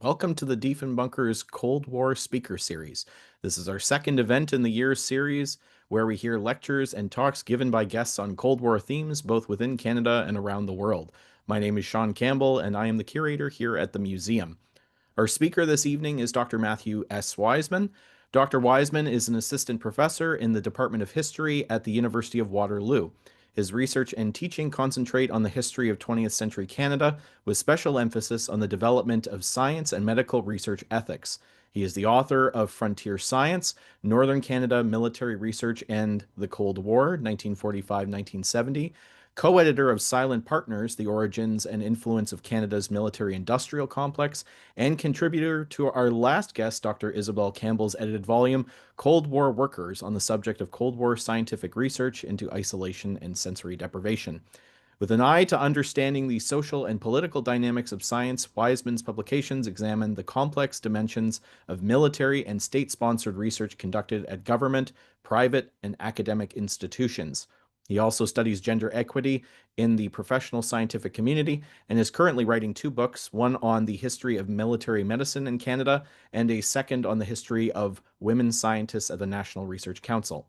Welcome to the Diefenbunker's Cold War Speaker Series. This is our second event in the year's series where we hear lectures and talks given by guests on Cold War themes both within Canada and around the world. My name is Sean Campbell and I am the curator here at the museum. Our speaker this evening is Dr. Matthew S. Wiseman. Dr. Wiseman is an assistant professor in the Department of History at the University of Waterloo. His research and teaching concentrate on the history of 20th century Canada, with special emphasis on the development of science and medical research ethics. He is the author of Frontier Science, Northern Canada Military Research and the Cold War, 1945-1970, co-editor of Silent Partners, The Origins and Influence of Canada's Military-Industrial Complex, and contributor to our last guest, Dr. Isabel Campbell's edited volume, Cold War Workers, on the subject of Cold War scientific research into isolation and sensory deprivation. With an eye to understanding the social and political dynamics of science, Wiseman's publications examine the complex dimensions of military and state-sponsored research conducted at government, private, and academic institutions. He also studies gender equity in the professional scientific community and is currently writing two books, one on the history of military medicine in Canada and a second on the history of women scientists at the National Research Council.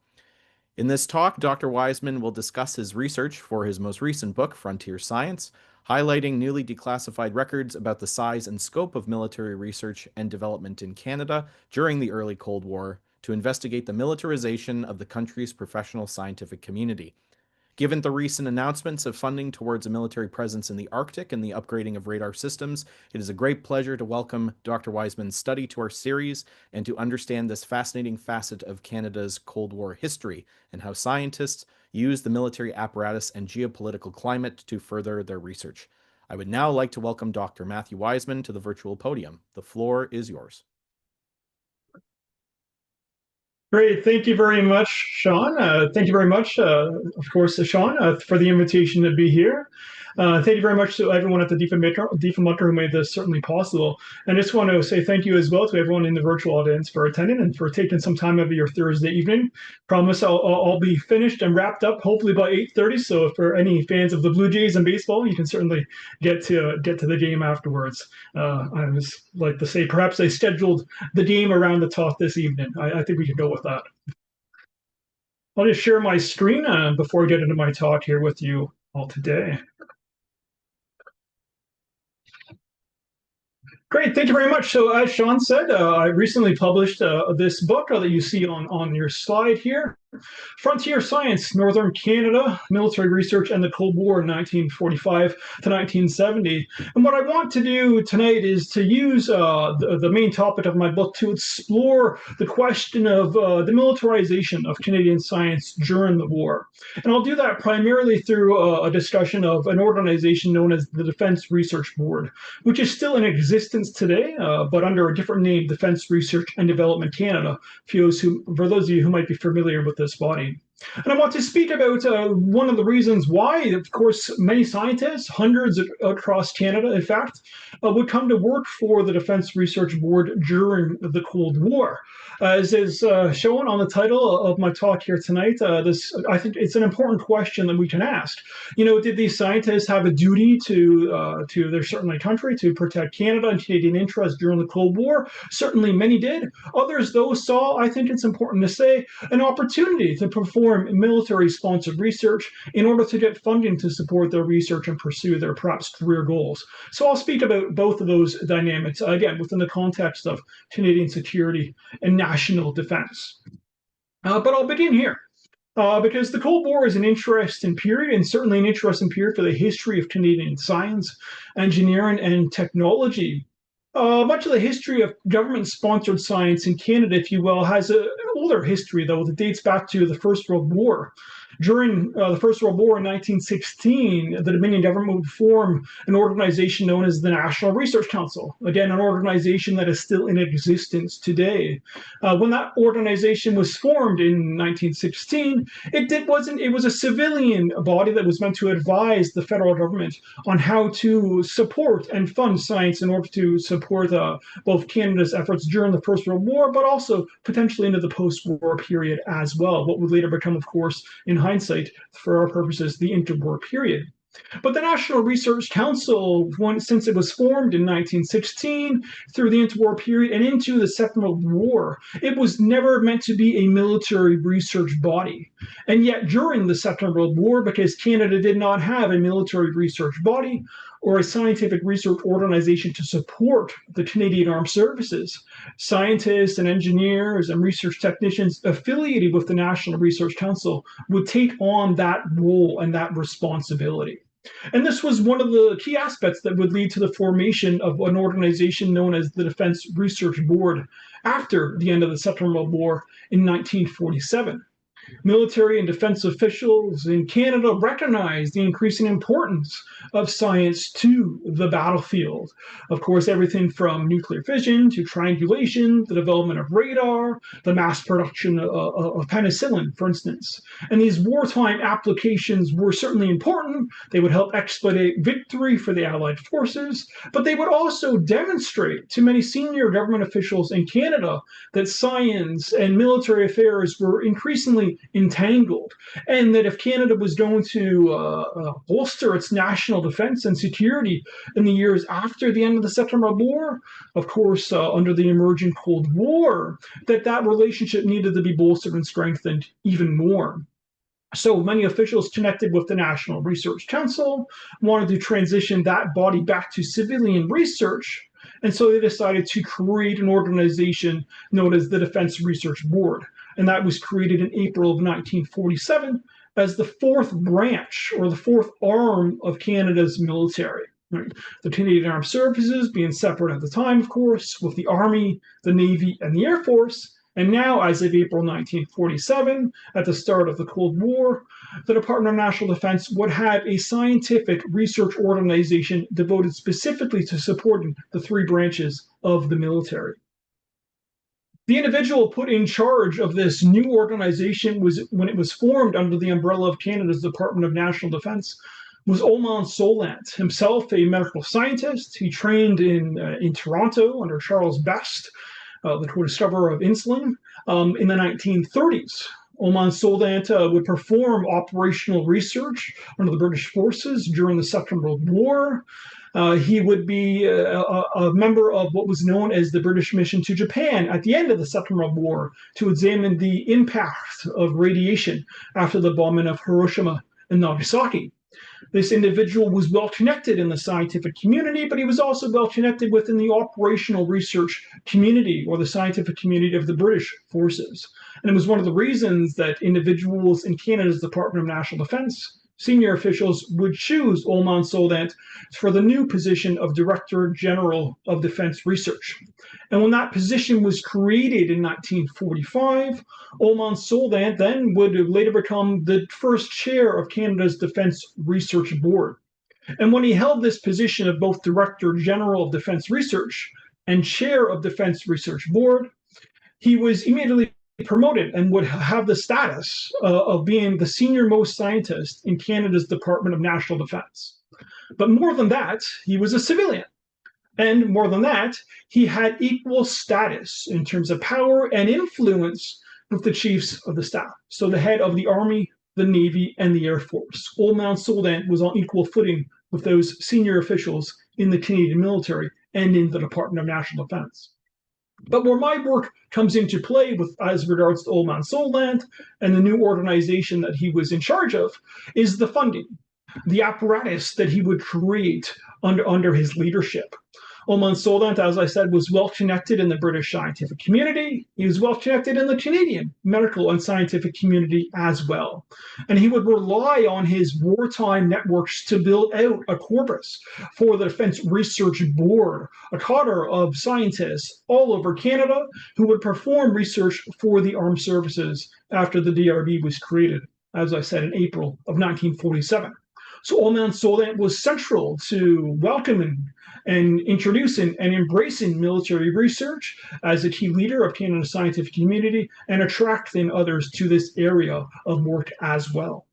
In this talk, Dr. Wiseman will discuss his research for his most recent book, Frontier Science, highlighting newly declassified records about the size and scope of military research and development in Canada during the early Cold War to investigate the militarization of the country's professional scientific community. Given the recent announcements of funding towards a military presence in the Arctic and the upgrading of radar systems, it is a great pleasure to welcome Dr. Wiseman's study to our series and to understand this fascinating facet of Canada's Cold War history and how scientists use the military apparatus and geopolitical climate to further their research. I would now like to welcome Dr. Matthew Wiseman to the virtual podium. The floor is yours. Great. Thank you very much, Sean. Thank you very much, of course, Sean, for the invitation to be here. Thank you very much to everyone at the Diefenbunker who made this certainly possible. And I just want to say thank you as well to everyone in the virtual audience for attending and for taking some time out of your Thursday evening. Promise I'll be finished and wrapped up hopefully by 8:30. So for any fans of the Blue Jays and baseball, you can certainly get to the game afterwards. I was like to say perhaps they scheduled the game around the talk this evening. I think we can go with that. I'll just share my screen before I get into my talk here with you all today. Great, thank you very much. So as Sean said, I recently published this book that you see on your slide here. Frontier Science, Northern Canada, Military Research and the Cold War, 1945 to 1970. And what I want to do tonight is to use the main topic of my book to explore the question of the militarization of Canadian science during the war. And I'll do that primarily through a discussion of an organization known as the Defense Research Board, which is still in existence today, but under a different name, Defense Research and Development Canada, for those of you who might be familiar with this body. And I want to speak about one of the reasons why, of course, many scientists, hundreds across Canada, in fact, would come to work for the Defense Research Board during the Cold War. As is shown on the title of my talk here tonight, I think it's an important question that we can ask. You know, did these scientists have a duty to their certainly country to protect Canada and Canadian interests during the Cold War? Certainly many did. Others, though, saw, I think it's important to say, an opportunity to perform military-sponsored research in order to get funding to support their research and pursue their perhaps career goals. So I'll speak about both of those dynamics, again, within the context of Canadian security and national defense. But I'll begin here. Because the Cold War is an interesting period, and certainly an interesting period for the history of Canadian science, engineering, and technology. Much of the history of government-sponsored science in Canada, if you will, has an older history, though, that dates back to the First World War. During the First World War in 1916, the Dominion government would form an organization known as the National Research Council, again, an organization that is still in existence today. When that organization was formed in 1916, it was a civilian body that was meant to advise the federal government on how to support and fund science in order to support both Canada's efforts during the First World War, but also potentially into the post-war period as well, what would later become, of course, in hindsight, for our purposes, the interwar period. But the National Research Council, since it was formed in 1916, through the interwar period and into the Second World War, it was never meant to be a military research body. And yet, during the Second World War, because Canada did not have a military research body or a scientific research organization to support the Canadian Armed Services, scientists and engineers and research technicians affiliated with the National Research Council would take on that role and that responsibility. And this was one of the key aspects that would lead to the formation of an organization known as the Defense Research Board after the end of the Second World War in 1947. Military and defense officials in Canada recognized the increasing importance of science to the battlefield. Of course, everything from nuclear fission to triangulation, the development of radar, the mass production of penicillin, for instance. And these wartime applications were certainly important. They would help expedite victory for the Allied forces, but they would also demonstrate to many senior government officials in Canada that science and military affairs were increasingly entangled, and that if Canada was going to bolster its national defense and security in the years after the end of the Second World War, of course, under the emerging Cold War, that relationship needed to be bolstered and strengthened even more. So many officials connected with the National Research Council wanted to transition that body back to civilian research, and so they decided to create an organization known as the Defense Research Board. And that was created in April of 1947 as the fourth branch or the fourth arm of Canada's military. Right? The Canadian Armed Services being separate at the time, of course, with the Army, the Navy, and the Air Force. And now, as of April 1947, at the start of the Cold War, the Department of National Defense would have a scientific research organization devoted specifically to supporting the three branches of the military. The individual put in charge of this new organization was when it was formed under the umbrella of Canada's Department of National Defense was Olman Solant, himself a medical scientist. He trained in Toronto under Charles Best, the co-discoverer of insulin, in the 1930s. Olman Solant would perform operational research under the British forces during the Second World War. He would be a member of what was known as the British mission to Japan at the end of the Second World War to examine the impact of radiation after the bombing of Hiroshima and Nagasaki. This individual was well connected in the scientific community, but he was also well connected within the operational research community or the scientific community of the British forces. And it was one of the reasons that individuals in Canada's Department of National Defense, senior officials, would choose Olman Solant for the new position of Director General of Defense Research. And when that position was created in 1945, Olman Solant then would later become the first chair of Canada's Defense Research Board. And when he held this position of both Director General of Defense Research and Chair of Defense Research Board, he was immediately promoted and would have the status of being the senior most scientist in Canada's Department of National Defense. But more than that, he was a civilian. And more than that, he had equal status in terms of power and influence with the chiefs of the staff. So the head of the Army, the Navy, and the Air Force. Olman Solant was on equal footing with those senior officials in the Canadian military and in the Department of National Defense. But where my work comes into play with as regards to Olman Solant and the new organization that he was in charge of is the funding, the apparatus that he would create under his leadership. Olman Solant, as I said, was well connected in the British scientific community. He was well connected in the Canadian medical and scientific community as well. And he would rely on his wartime networks to build out a corpus for the Defense Research Board, a cadre of scientists all over Canada who would perform research for the armed services after the DRB was created, as I said, in April of 1947. So Olman Solant was central to welcoming and introducing and embracing military research as a key leader of Canada's scientific community and attracting others to this area of work as well.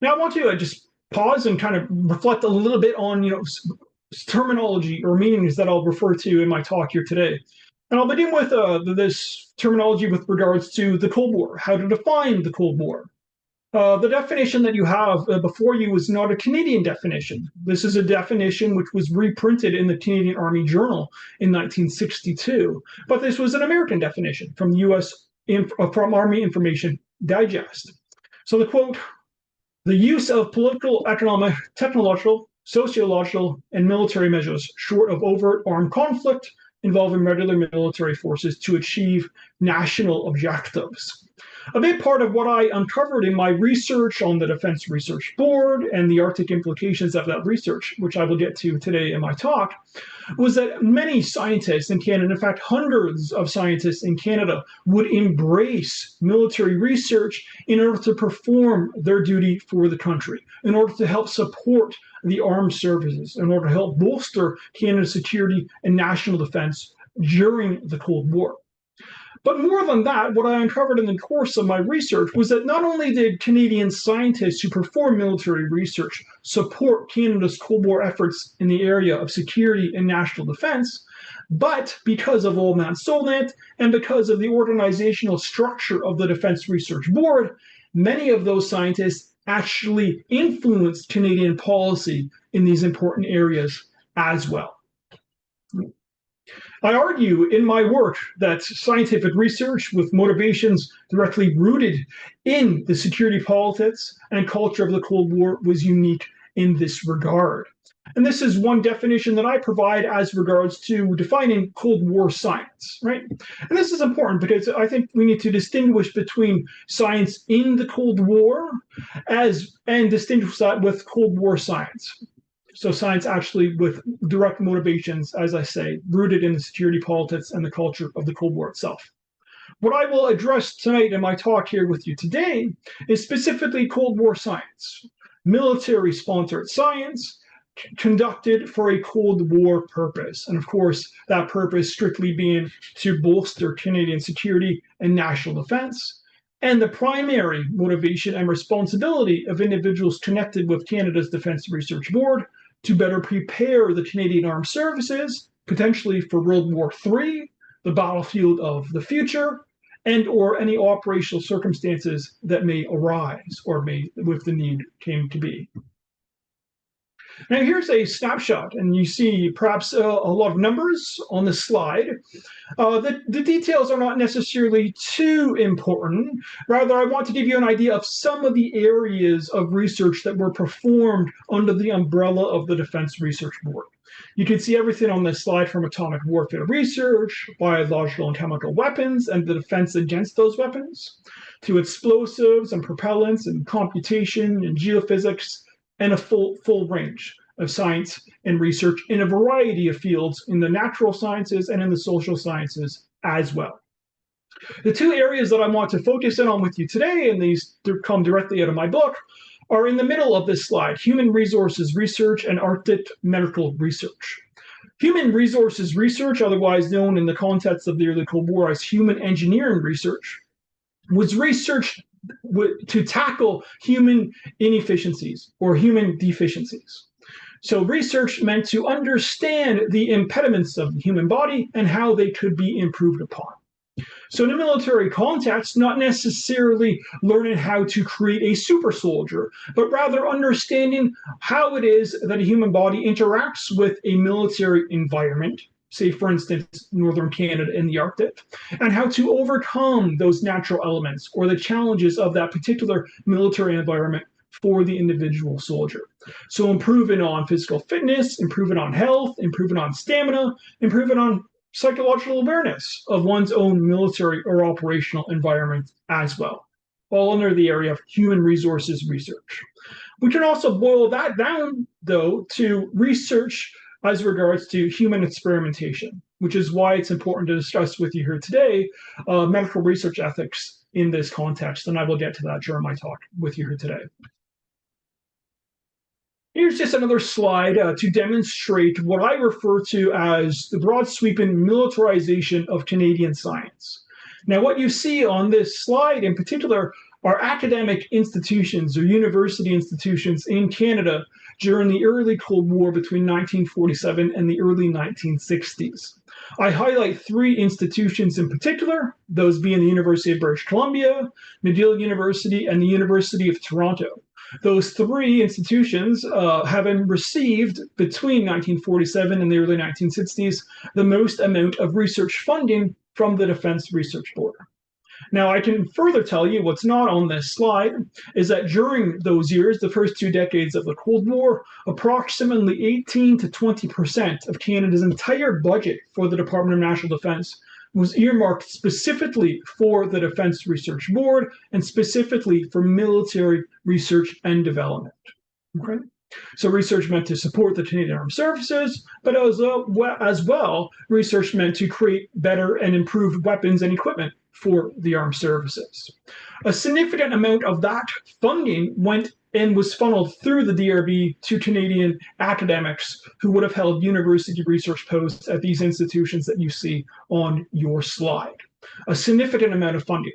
Now I want to just pause and kind of reflect a little bit on terminology or meanings that I'll refer to in my talk here today. And I'll begin with this terminology with regards to the Cold War, how to define the Cold War. The definition that you have before you is not a Canadian definition. This is a definition which was reprinted in the Canadian Army Journal in 1962, but this was an American definition from the from Army Information Digest. So the quote, the use of political, economic, technological, sociological, and military measures short of overt armed conflict involving regular military forces to achieve national objectives. A big part of what I uncovered in my research on the Defense Research Board and the Arctic implications of that research, which I will get to today in my talk, was that many scientists in Canada, in fact, hundreds of scientists in Canada, would embrace military research in order to perform their duty for the country, in order to help support the armed services, in order to help bolster Canada's security and national defense during the Cold War. But more than that, what I uncovered in the course of my research was that not only did Canadian scientists who perform military research support Canada's Cold War efforts in the area of security and national defense, but because of Old Man Solnet and because of the organizational structure of the Defense Research Board, many of those scientists actually influenced Canadian policy in these important areas as well. I argue in my work that scientific research with motivations directly rooted in the security politics and culture of the Cold War was unique in this regard. And this is one definition that I provide as regards to defining Cold War science, right? And this is important because I think we need to distinguish between science in the Cold War and distinguish that with Cold War science. So science actually with direct motivations, as I say, rooted in the security politics and the culture of the Cold War itself. What I will address tonight in my talk here with you today is specifically Cold War science, military-sponsored science conducted for a Cold War purpose. And of course, that purpose strictly being to bolster Canadian security and national defense. And the primary motivation and responsibility of individuals connected with Canada's Defence Research Board to better prepare the Canadian Armed Services, potentially for World War III, the battlefield of the future, and or any operational circumstances that may arise or may, if the need came to be. Now here's a snapshot, and you see perhaps a lot of numbers on the slide. The details are not necessarily too important. Rather, I want to give you an idea of some of the areas of research that were performed under the umbrella of the Defense Research Board. You can see everything on this slide from atomic warfare research, biological and chemical weapons, and the defense against those weapons, to explosives and propellants and computation and geophysics, and a full range of science and research in a variety of fields in the natural sciences and in the social sciences as well. The two areas that I want to focus in on with you today, and these come directly out of my book, are in the middle of this slide: human resources research and Arctic medical research. Human resources research, otherwise known in the context of the early Cold War as human engineering research, was research to tackle human inefficiencies or human deficiencies. So research meant to understand the impediments of the human body and how they could be improved upon. So in a military context, not necessarily learning how to create a super soldier, but rather understanding how it is that a human body interacts with a military environment, say, for instance, northern Canada in the Arctic, and how to overcome those natural elements or the challenges of that particular military environment for the individual soldier. So improving on physical fitness, improving on health, improving on stamina, improving on psychological awareness of one's own military or operational environment as well, all under the area of human resources research. We can also boil that down, though, to research as regards to human experimentation, which is why it's important to discuss with you here today medical research ethics in this context, and I will get to that during my talk with you here today. Here's just another slide to demonstrate what I refer to as the broad sweeping militarization of Canadian science. Now, what you see on this slide in particular are academic institutions or university institutions in Canada during the early Cold War between 1947 and the early 1960s. I highlight three institutions in particular, those being the University of British Columbia, McGill University, and the University of Toronto. Those three institutions having received between 1947 and the early 1960s the most amount of research funding from the Defense Research Board. Now, I can further tell you what's not on this slide is that during those years, the first 2 decades of the Cold War, approximately 18 to 20% of Canada's entire budget for the Department of National Defense was earmarked specifically for the Defense Research Board and specifically for military research and development. Okay? So research meant to support the Canadian Armed Services, but as well, research meant to create better and improved weapons and equipment for the armed services. A significant amount of that funding went and was funneled through the DRB to Canadian academics who would have held university research posts at these institutions that you see on your slide. A significant amount of funding.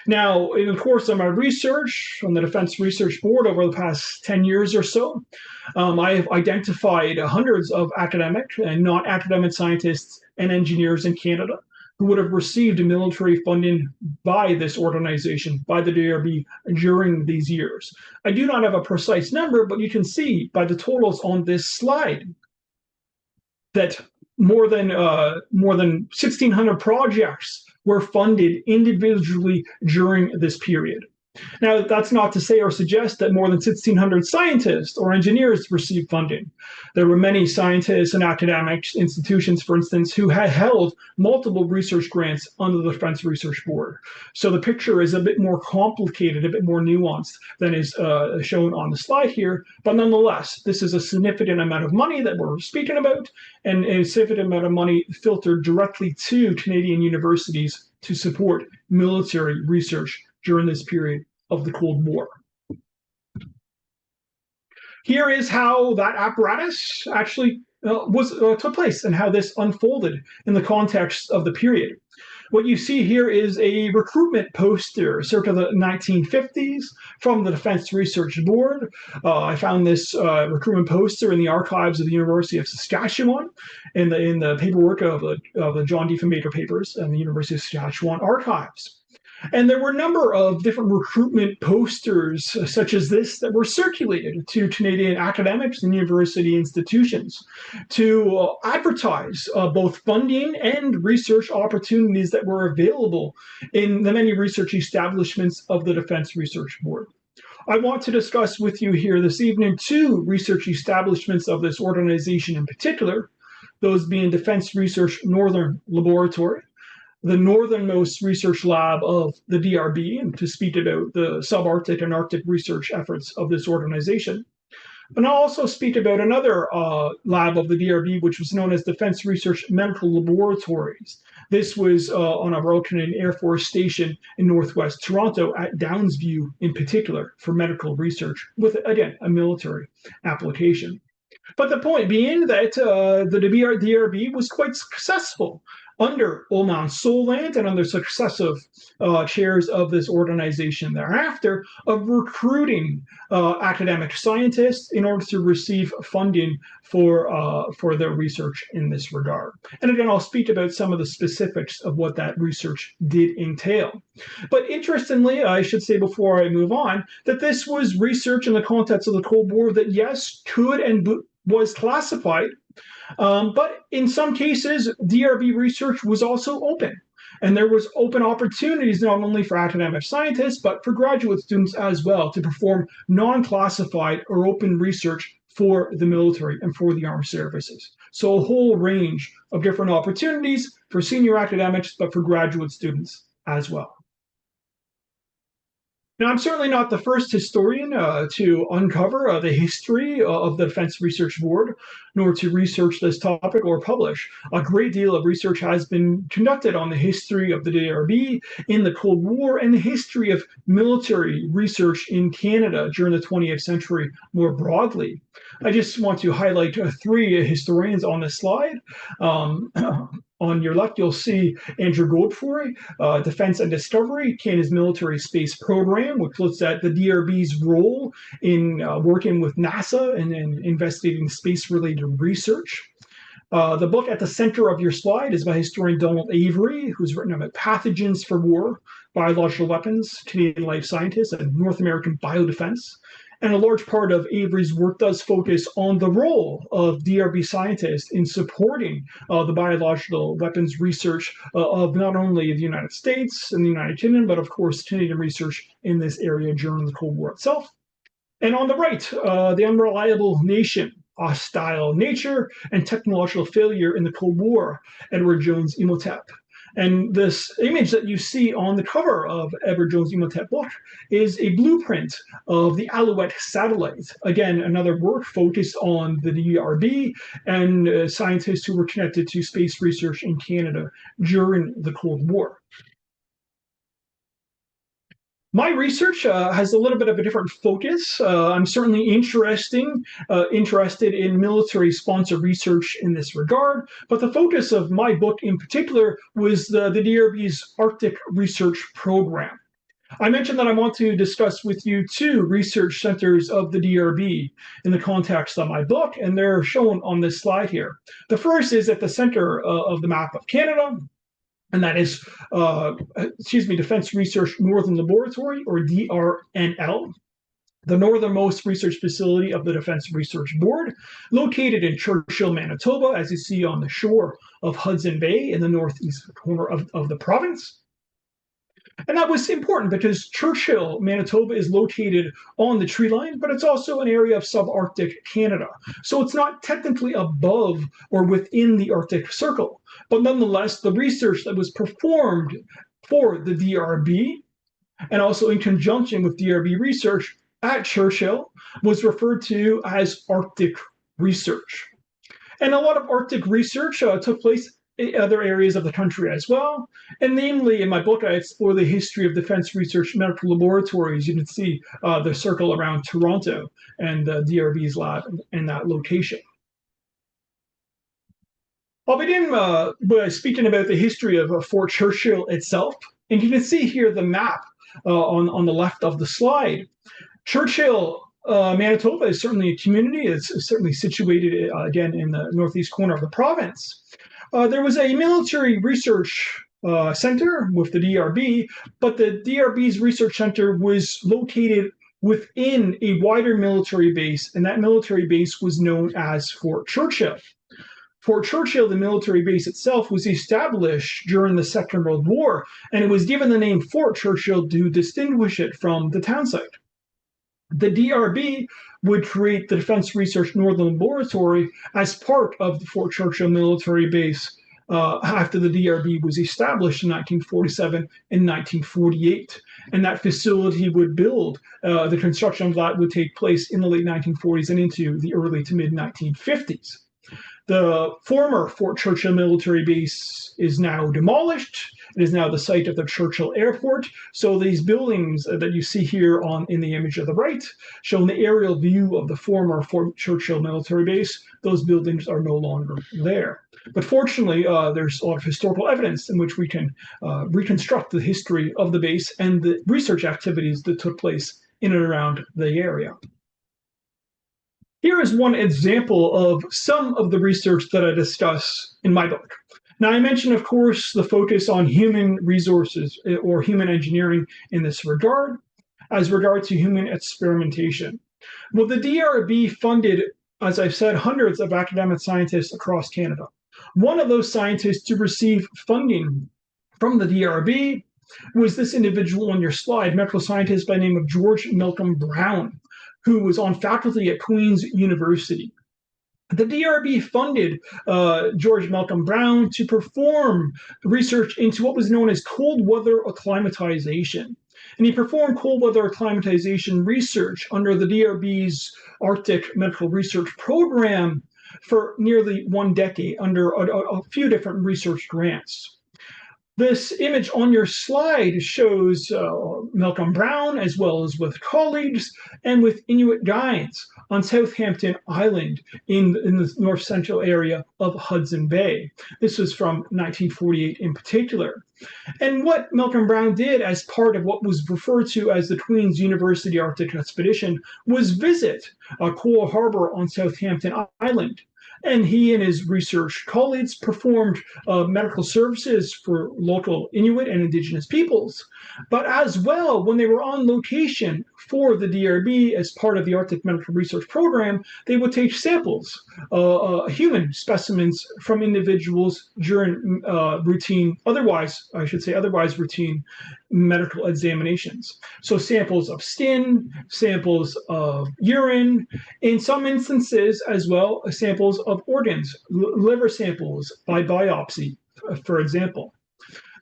Now, in the course of my research on the Defense Research Board over the past 10 years or so, I have identified hundreds of academic and non-academic scientists and engineers in Canada who would have received military funding by this organization, by the DRB, during these years. I do not have a precise number, but you can see by the totals on this slide that more than 1,600 projects were funded individually during this period. Now, that's not to say or suggest that more than 1,600 scientists or engineers received funding. There were many scientists and academic institutions, for instance, who had held multiple research grants under the Defense Research Board. So the picture is a bit more complicated, a bit more nuanced than is shown on the slide here. But nonetheless, this is a significant amount of money that we're speaking about, and a significant amount of money filtered directly to Canadian universities to support military research during this period of the Cold War. Here is how that apparatus actually took place and how this unfolded in the context of the period. What you see here is a recruitment poster circa the 1950s from the Defense Research Board. I found this recruitment poster in the archives of the University of Saskatchewan in the paperwork of the John Diefenbunker papers and the University of Saskatchewan archives. And there were a number of different recruitment posters such as this that were circulated to Canadian academics and university institutions to advertise both funding and research opportunities that were available in the many research establishments of the Defense Research Board. I want to discuss with you here this evening two research establishments of this organization in particular, those being Defense Research Northern Laboratory, the northernmost research lab of the DRB, and to speak about the subarctic and Arctic research efforts of this organization. And I'll also speak about another lab of the DRB, which was known as Defense Research Medical Laboratories. This was on a Royal Canadian Air Force station in northwest Toronto at Downsview in particular for medical research with, again, a military application. But the point being that the DRB was quite successful under Olman Soland and under successive chairs of this organization thereafter of recruiting academic scientists in order to receive funding for their research in this regard. And again, I'll speak about some of the specifics of what that research did entail. But interestingly, I should say before I move on, that this was research in the context of the Cold War that, yes, could and was classified, but in some cases, DRB research was also open. And there was open opportunities not only for academic scientists, but for graduate students as well to perform non-classified or open research for the military and for the armed services. So a whole range of different opportunities for senior academics, but for graduate students as well. Now, I'm certainly not the first historian to uncover the history of the Defense Research Board, nor to research this topic or publish. A great deal of research has been conducted on the history of the DRB in the Cold War and the history of military research in Canada during the 20th century more broadly. I just want to highlight three historians on this slide. Um, on your left, you'll see Andrew Godfrey, Defense and Discovery, Canada's military space program, which looks at the DRB's role in working with NASA and investigating space-related research. The book at the center of your slide is by historian Donald Avery, who's written about pathogens for war, biological weapons, Canadian life scientists, and North American biodefense. And a large part of Avery's work does focus on the role of DRB scientists in supporting the biological weapons research of not only the United States and the United Kingdom, but of course Canadian research in this area during the Cold War itself. And on the right, the unreliable nation, hostile nature, and technological failure in the Cold War, Edward Jones Imhotep. And this image that you see on the cover of Edward Jones Imhotep book is a blueprint of the Alouette satellite. Again, another work focused on the DRB and scientists who were connected to space research in Canada during the Cold War. My research has a little bit of a different focus. I'm certainly interested in military-sponsored research in this regard, but the focus of my book in particular was the DRB's Arctic Research Program. I mentioned that I want to discuss with you two research centers of the DRB in the context of my book, and they're shown on this slide here. The first is at the center of the map of Canada, and that is, Defense Research Northern Laboratory, or DRNL, the northernmost research facility of the Defense Research Board, located in Churchill, Manitoba, as you see on the shore of Hudson Bay in the northeast corner of the province. And that was important because Churchill, Manitoba is located on the tree line, but it's also an area of subarctic Canada. So it's not technically above or within the Arctic Circle. But nonetheless, the research that was performed for the DRB and also in conjunction with DRB research at Churchill was referred to as Arctic research. And a lot of Arctic research took place in other areas of the country as well. And namely, in my book, I explore the history of defense research medical laboratories. You can see the circle around Toronto and the DRB's lab in that location. I'll begin by speaking about the history of Fort Churchill itself. And you can see here the map on the left of the slide. Churchill, Manitoba is certainly a community. It's certainly situated, again, in the northeast corner of the province. There was a military research center with the DRB, but the DRB's research center was located within a wider military base, and that military base was known as Fort Churchill. Fort Churchill, the military base itself, was established during the Second World War, and it was given the name Fort Churchill to distinguish it from the town site. The DRB would create the Defense Research Northern Laboratory as part of the Fort Churchill military base after the DRB was established in 1947 and 1948. And that facility would build, the construction of that would take place in the late 1940s and into the early to mid 1950s. The former Fort Churchill military base is now demolished. It is now the site of the Churchill Airport. So these buildings that you see here in the image of the right, showing the aerial view of the former Fort Churchill military base, those buildings are no longer there. But fortunately, there's a lot of historical evidence in which we can reconstruct the history of the base and the research activities that took place in and around the area. Here is one example of some of the research that I discuss in my book. Now, I mentioned, of course, the focus on human resources or human engineering in this regard, as regard to human experimentation. Well, the DRB funded, as I've said, hundreds of academic scientists across Canada. One of those scientists to receive funding from the DRB was this individual on your slide, medical scientist by the name of George Malcolm Brown, who was on faculty at Queen's University. The DRB funded George Malcolm Brown to perform research into what was known as cold weather acclimatization. And he performed cold weather acclimatization research under the DRB's Arctic Medical Research Program for nearly 1 decade under a few different research grants. This image on your slide shows Malcolm Brown, as well as with colleagues and with Inuit guides on Southampton Island in the north central area of Hudson Bay. This was from 1948 in particular. And what Malcolm Brown did as part of what was referred to as the Queen's University Arctic Expedition was visit Coal Harbor on Southampton Island. And he and his research colleagues performed medical services for local Inuit and Indigenous peoples. But as well, when they were on location for the DRB as part of the Arctic Medical Research Program, they would take samples, human specimens from individuals during otherwise routine medical examinations. So samples of skin, samples of urine, in some instances as well, samples of organs, liver samples by biopsy, for example.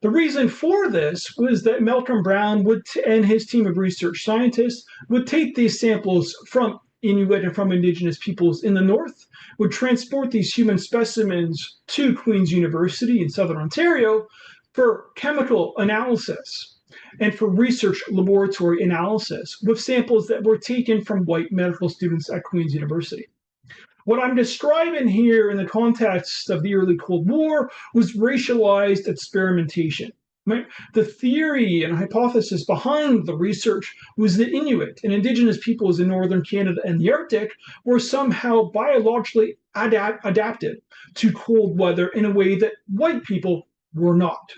The reason for this was that Malcolm Brown and his team of research scientists would take these samples from Inuit and from Indigenous peoples in the north, would transport these human specimens to Queen's University in southern Ontario for chemical analysis and for research laboratory analysis with samples that were taken from white medical students at Queen's University. What I'm describing here in the context of the early Cold War was racialized experimentation. Right? The theory and hypothesis behind the research was that Inuit and Indigenous peoples in northern Canada and the Arctic were somehow biologically adapted to cold weather in a way that white people were not.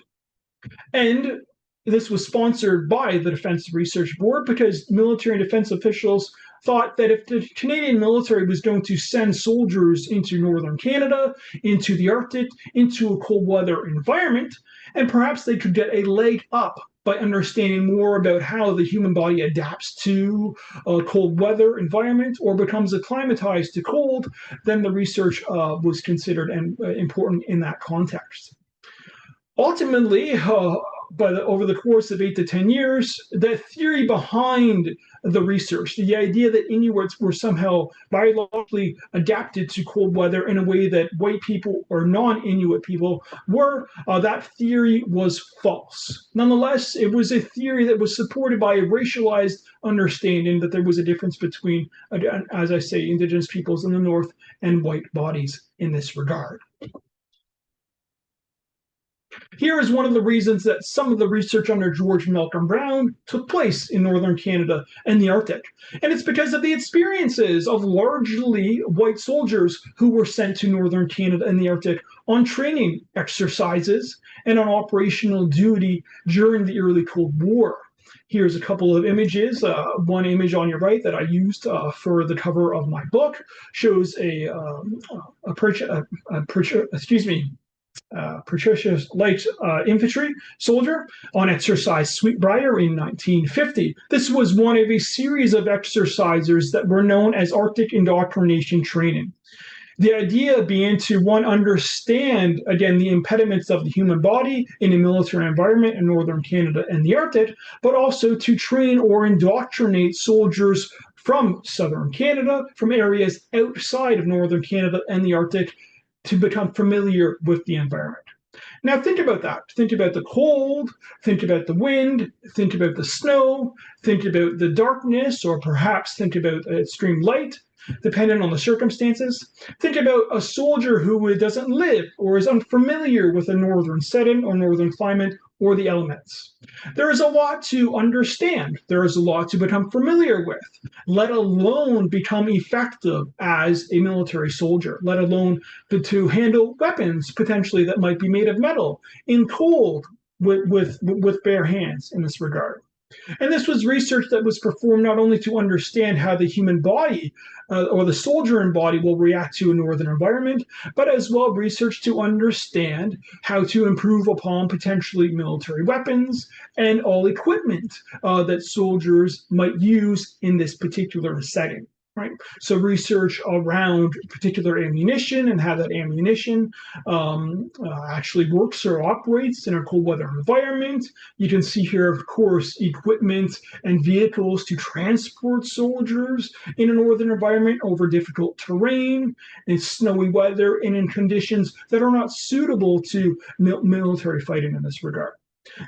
And this was sponsored by the Defense Research Board because military and defense officials thought that if the Canadian military was going to send soldiers into northern Canada, into the Arctic, into a cold weather environment, and perhaps they could get a leg up by understanding more about how the human body adapts to a cold weather environment or becomes acclimatized to cold, then the research was considered important in that context. Ultimately, over the course of 8 to 10 years, the theory behind the research, the idea that Inuits were somehow biologically adapted to cold weather in a way that white people or non-Inuit people were, that theory was false. Nonetheless, it was a theory that was supported by a racialized understanding that there was a difference between, as I say, Indigenous peoples in the North and white bodies in this regard. Here is one of the reasons that some of the research under George Malcolm Brown took place in northern Canada and the Arctic. And it's because of the experiences of largely white soldiers who were sent to northern Canada and the Arctic on training exercises and on operational duty during the early Cold War. Here's a couple of images. One image on your right that I used for the cover of my book shows Patricia's Light Infantry soldier on exercise Sweetbriar in 1950. This was one of a series of exercises that were known as Arctic indoctrination training. The idea being to, one, understand, again, the impediments of the human body in a military environment in northern Canada and the Arctic, but also to train or indoctrinate soldiers from southern Canada, from areas outside of northern Canada and the Arctic, to become familiar with the environment. Now think about that. Think about the cold, think about the wind, think about the snow, think about the darkness, or perhaps think about extreme light, depending on the circumstances. Think about a soldier who doesn't live or is unfamiliar with a northern setting or northern climate or the elements. There is a lot to understand. There is a lot to become familiar with, let alone become effective as a military soldier, let alone to handle weapons potentially that might be made of metal in cold with bare hands in this regard. And this was research that was performed not only to understand how the human body or the soldier in body will react to a northern environment, but as well research to understand how to improve upon potentially military weapons and all equipment that soldiers might use in this particular setting. right? So research around particular ammunition and how that ammunition actually works or operates in a cold weather environment. You can see here, of course, equipment and vehicles to transport soldiers in a northern environment over difficult terrain, in snowy weather, and in conditions that are not suitable to military fighting in this regard.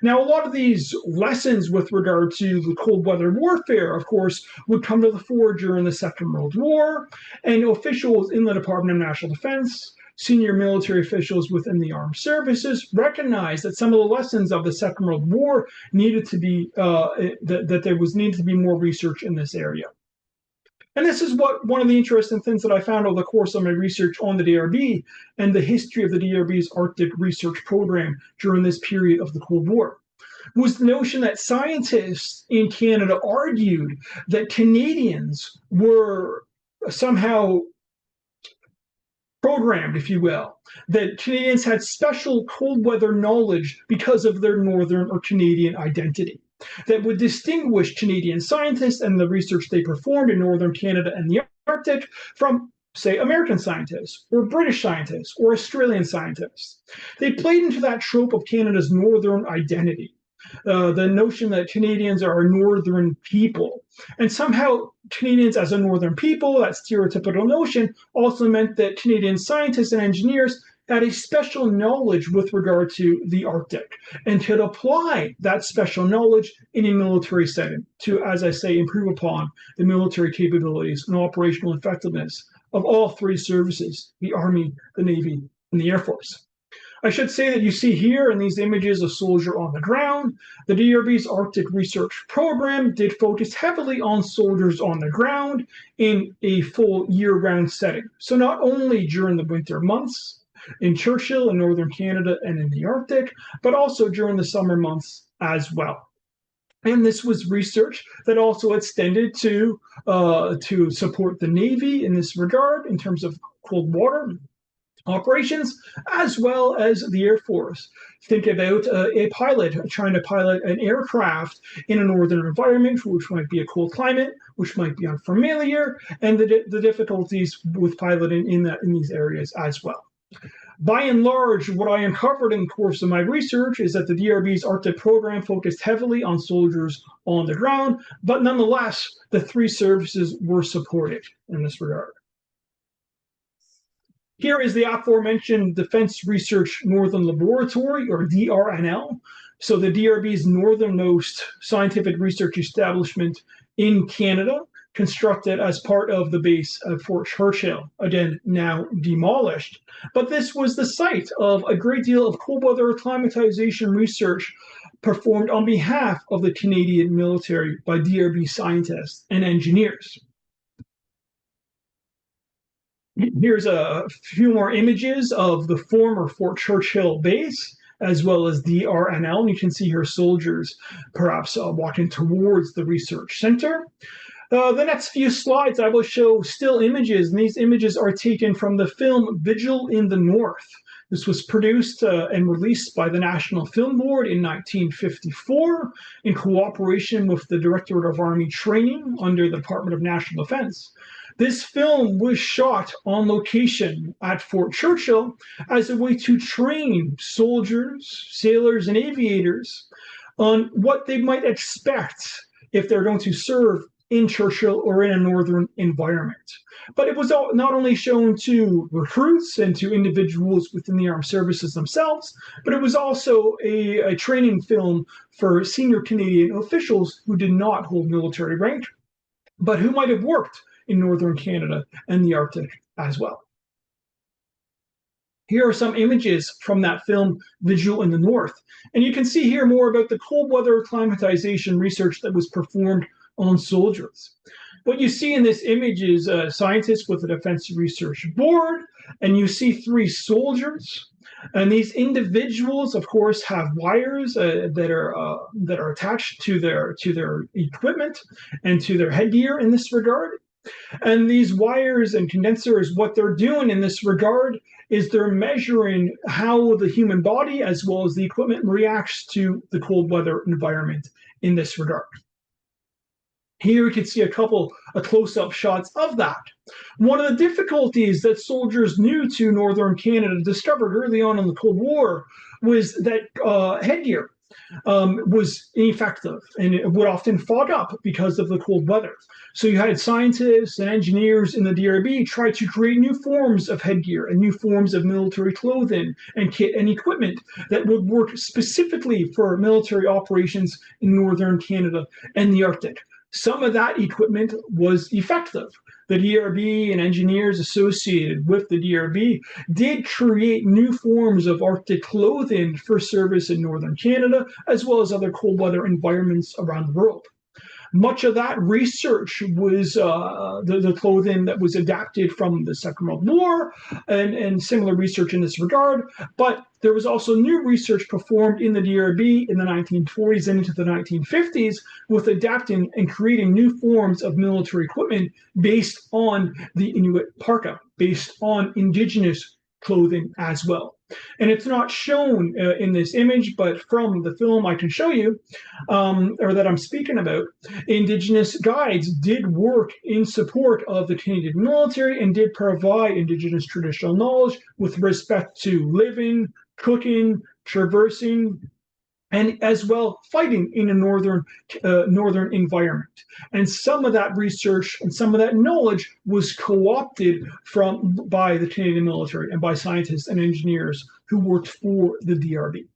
Now, a lot of these lessons with regard to the cold weather warfare, of course, would come to the fore during the Second World War, and officials in the Department of National Defense, senior military officials within the armed services, recognized that some of the lessons of the Second World War needed to be that there was needed to be more research in this area. And this is what one of the interesting things that I found over the course of my research on the DRB and the history of the DRB's Arctic research program during this period of the Cold War was the notion that scientists in Canada argued that Canadians were somehow programmed, if you will, that Canadians had special cold weather knowledge because of their Northern or Canadian identity that would distinguish Canadian scientists and the research they performed in Northern Canada and the Arctic from, say, American scientists or British scientists or Australian scientists. They played into that trope of Canada's Northern identity. The notion that Canadians are a northern people. And somehow Canadians as a northern people, that stereotypical notion, also meant that Canadian scientists and engineers had a special knowledge with regard to the Arctic and could apply that special knowledge in a military setting to, as I say, improve upon the military capabilities and operational effectiveness of all three services, the Army, the Navy, and the Air Force. I should say that you see here in these images a soldier on the ground. The DRB's Arctic research program did focus heavily on soldiers on the ground in a full year-round setting. So not only during the winter months in Churchill in northern Canada and in the Arctic, but also during the summer months as well. And this was research that also extended to support the Navy in this regard in terms of cold water operations, as well as the Air Force. Think about a pilot trying to pilot an aircraft in a northern environment, which might be a cold climate, which might be unfamiliar, and the difficulties with piloting in these areas as well. By and large, what I uncovered in the course of my research is that the DRB's Arctic program focused heavily on soldiers on the ground, but nonetheless, the three services were supported in this regard. Here is the aforementioned Defense Research Northern Laboratory, or DRNL. So the DRB's northernmost scientific research establishment in Canada, constructed as part of the base of Fort Churchill, again, now demolished. But this was the site of a great deal of cold weather acclimatization research performed on behalf of the Canadian military by DRB scientists and engineers. Here's a few more images of the former Fort Churchill base, as well as DRNL. And you can see here soldiers perhaps walking towards the research center. The next few slides, I will show still images, and these images are taken from the film Vigil in the North. This was produced and released by the National Film Board in 1954 in cooperation with the Directorate of Army Training under the Department of National Defense. This film was shot on location at Fort Churchill as a way to train soldiers, sailors, and aviators on what they might expect if they're going to serve in Churchill or in a northern environment. But it was not only shown to recruits and to individuals within the armed services themselves, but it was also a training film for senior Canadian officials who did not hold military rank, but who might have worked in northern Canada and the Arctic as well. Here are some images from that film, Vigil in the North. And you can see here more about the cold weather acclimatization research that was performed on soldiers. What you see in this image is scientists with the Defense Research Board, and you see three soldiers. And these individuals, of course, have wires that are attached to their equipment and to their headgear in this regard. And these wires and condensers, what they're doing in this regard is they're measuring how the human body as well as the equipment reacts to the cold weather environment in this regard. Here we can see a couple of close-up shots of that. One of the difficulties that soldiers new to northern Canada discovered early on in the Cold War was that headgear was ineffective and it would often fog up because of the cold weather. So you had scientists and engineers in the DRB try to create new forms of headgear and new forms of military clothing and kit and equipment that would work specifically for military operations in northern Canada and the Arctic. Some of that equipment was effective. The DRB and engineers associated with the DRB did create new forms of Arctic clothing for service in northern Canada, as well as other cold weather environments around the world. Much of that research was the clothing that was adapted from the Second World War and similar research in this regard. But there was also new research performed in the DRB in the 1940s and into the 1950s with adapting and creating new forms of military equipment based on the Inuit parka, based on indigenous clothing as well. And it's not shown in this image, but from the film I can show you, or that I'm speaking about, Indigenous guides did work in support of the Canadian military and did provide Indigenous traditional knowledge with respect to living, cooking, traversing, and as well fighting in a northern environment. And some of that research and some of that knowledge was co-opted by the Canadian military and by scientists and engineers who worked for the DRB.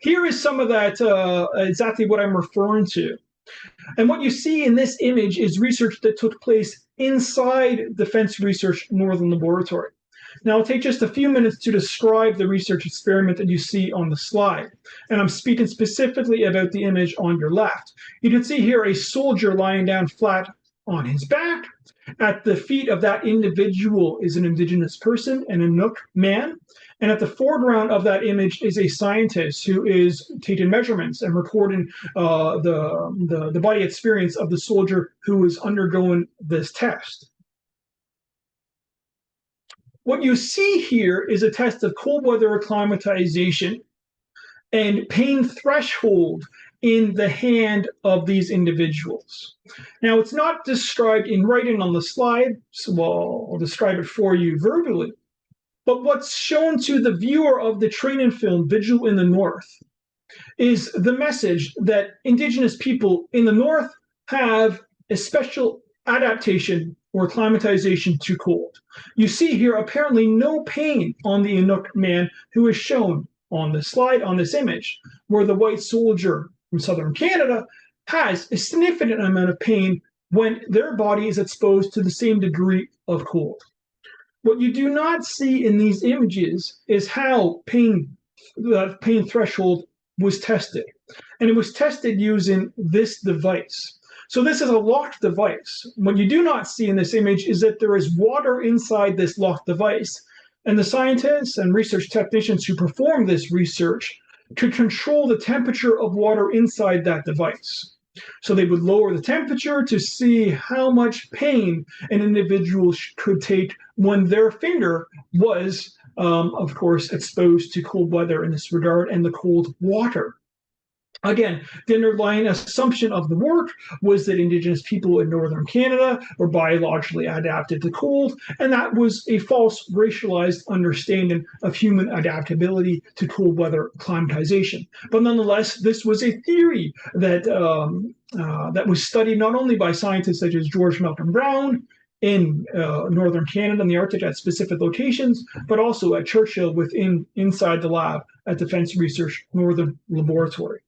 Here is some of that, exactly what I'm referring to. And what you see in this image is research that took place inside Defense Research Northern Laboratory. Now, I'll take just a few minutes to describe the research experiment that you see on the slide. And I'm speaking specifically about the image on your left. You can see here a soldier lying down flat on his back. At the feet of that individual is an Indigenous person, an Inuk man. And at the foreground of that image is a scientist who is taking measurements and recording the body experience of the soldier who is undergoing this test. What you see here is a test of cold weather acclimatization and pain threshold in the hand of these individuals. Now, it's not described in writing on the slide, so I'll describe it for you verbally. But what's shown to the viewer of the training film, Vigil in the North, is the message that Indigenous people in the North have a special adaptation or acclimatization to cold. You see here apparently no pain on the Inuk man who is shown on the slide, on this image, where the white soldier from southern Canada has a significant amount of pain when their body is exposed to the same degree of cold. What you do not see in these images is how the pain threshold was tested. And it was tested using this device. So this is a locked device. What you do not see in this image is that there is water inside this locked device. And the scientists and research technicians who perform this research could control the temperature of water inside that device. So they would lower the temperature to see how much pain an individual could take when their finger was, of course, exposed to cold weather in this regard and the cold water. Again, the underlying assumption of the work was that Indigenous people in northern Canada were biologically adapted to cold, and that was a false racialized understanding of human adaptability to cold weather acclimatization. But nonetheless, this was a theory that that was studied not only by scientists such as George Malcolm Brown in northern Canada and the Arctic at specific locations, but also at Churchill inside the lab at Defense Research Northern Laboratory.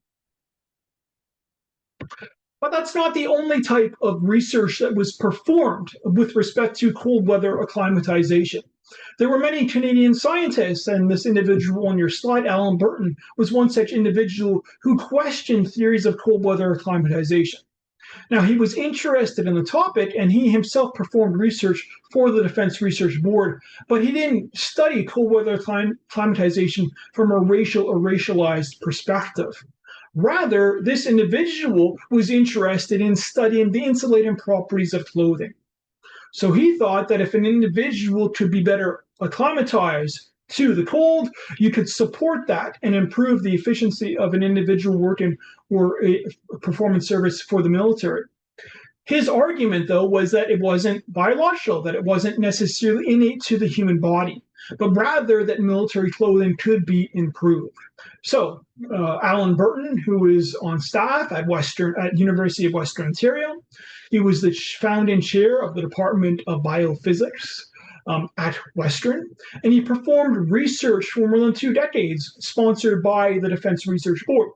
But that's not the only type of research that was performed with respect to cold weather acclimatization. There were many Canadian scientists, and this individual on your slide, Alan Burton, was one such individual who questioned theories of cold weather acclimatization. Now, he was interested in the topic, and he himself performed research for the Defense Research Board, but he didn't study cold weather acclimatization from a racial or racialized perspective. Rather, this individual was interested in studying the insulating properties of clothing. So he thought that if an individual could be better acclimatized to the cold, you could support that and improve the efficiency of an individual working or a performance service for the military. His argument, though, was that it wasn't biological, that it wasn't necessarily innate to the human body, but rather that military clothing could be improved. So, Alan Burton, who is on staff at University of Western Ontario, he was the founding chair of the Department of Biophysics at Western, and he performed research for more than 2 decades, sponsored by the Defense Research Board.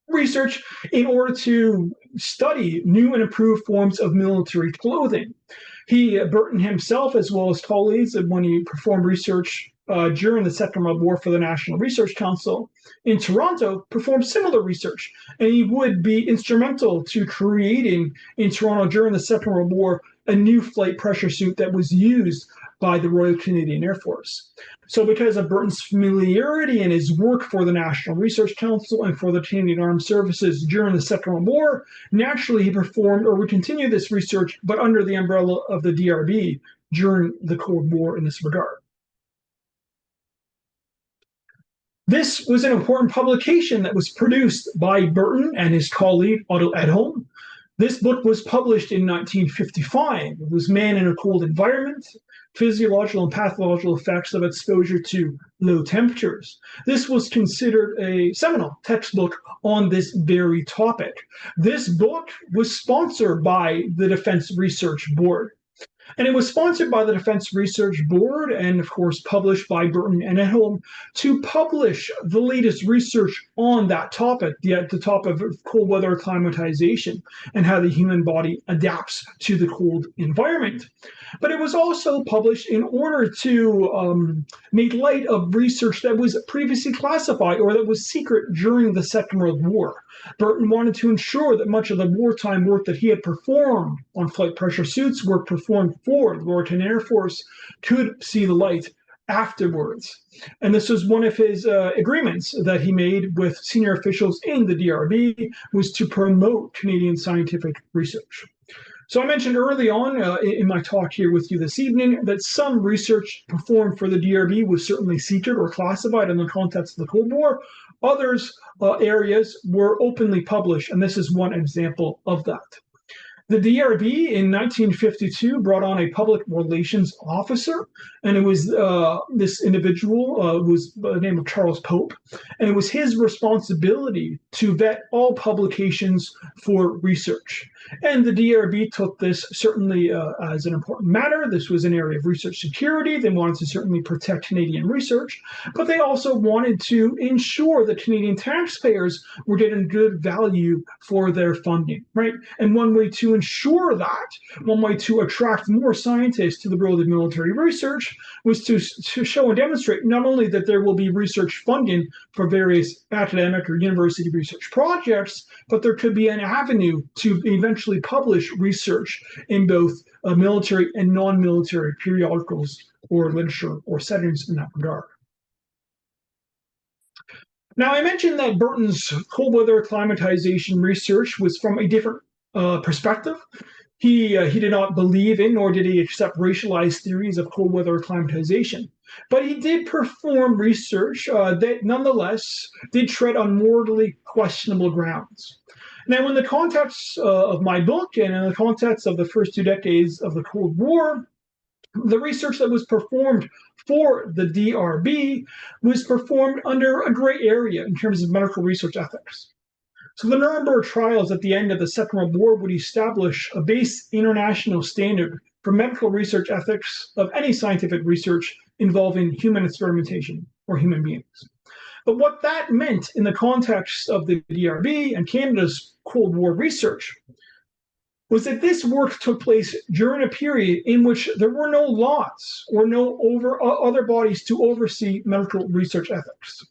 Research in order to study new and improved forms of military clothing. Burton himself, as well as colleagues, when he performed research during the Second World War for the National Research Council in Toronto, performed similar research. And he would be instrumental to creating in Toronto during the Second World War a new flight pressure suit that was used by the Royal Canadian Air Force. So because of Burton's familiarity and his work for the National Research Council and for the Canadian Armed Services during the Second World War, naturally he performed or would continue this research, but under the umbrella of the DRB during the Cold War in this regard. This was an important publication that was produced by Burton and his colleague Otto Edholm. This book was published in 1955. It was Man in a Cold Environment, Physiological and Pathological Effects of Exposure to Low Temperatures. This was considered a seminal textbook on this very topic. This book was sponsored by the Defense Research Board. And it was sponsored by the Defense Research Board and, of course, published by Burton and Edholm to publish the latest research on that topic, the topic of cold weather acclimatization and how the human body adapts to the cold environment. But it was also published in order to make light of research that was previously classified or that was secret during the Second World War. Burton wanted to ensure that much of the wartime work that he had performed on flight pressure suits, work performed for the Royal Canadian Air Force, could see the light afterwards. And this was one of his agreements that he made with senior officials in the DRB, was to promote Canadian scientific research. So I mentioned early on in my talk here with you this evening that some research performed for the DRB was certainly secret or classified in the context of the Cold War. Others areas were openly published, and this is one example of that. The DRB in 1952 brought on a public relations officer, and it was this individual was by the name of Charles Pope, and it was his responsibility to vet all publications for research. And the DRB took this certainly as an important matter. This was an area of research security. They wanted to certainly protect Canadian research, but they also wanted to ensure that Canadian taxpayers were getting good value for their funding, right? And one way to ensure that, one way to attract more scientists to the world of military research was to show and demonstrate not only that there will be research funding for various academic or university research projects, but there could be an avenue to eventually publish research in both military and non-military periodicals or literature or settings in that regard. Now, I mentioned that Burton's cold weather acclimatization research was from a different perspective. He did not believe in, nor did he accept racialized theories of cold weather acclimatization. But he did perform research that nonetheless did tread on morally questionable grounds. Now, in the context of my book and in the context of the first 2 decades of the Cold War, the research that was performed for the DRB was performed under a gray area in terms of medical research ethics. So the Nuremberg trials at the end of the Second World War would establish a base international standard for medical research ethics of any scientific research involving human experimentation or human beings. But what that meant in the context of the DRB and Canada's Cold War research was that this work took place during a period in which there were no laws or no other bodies to oversee medical research ethics.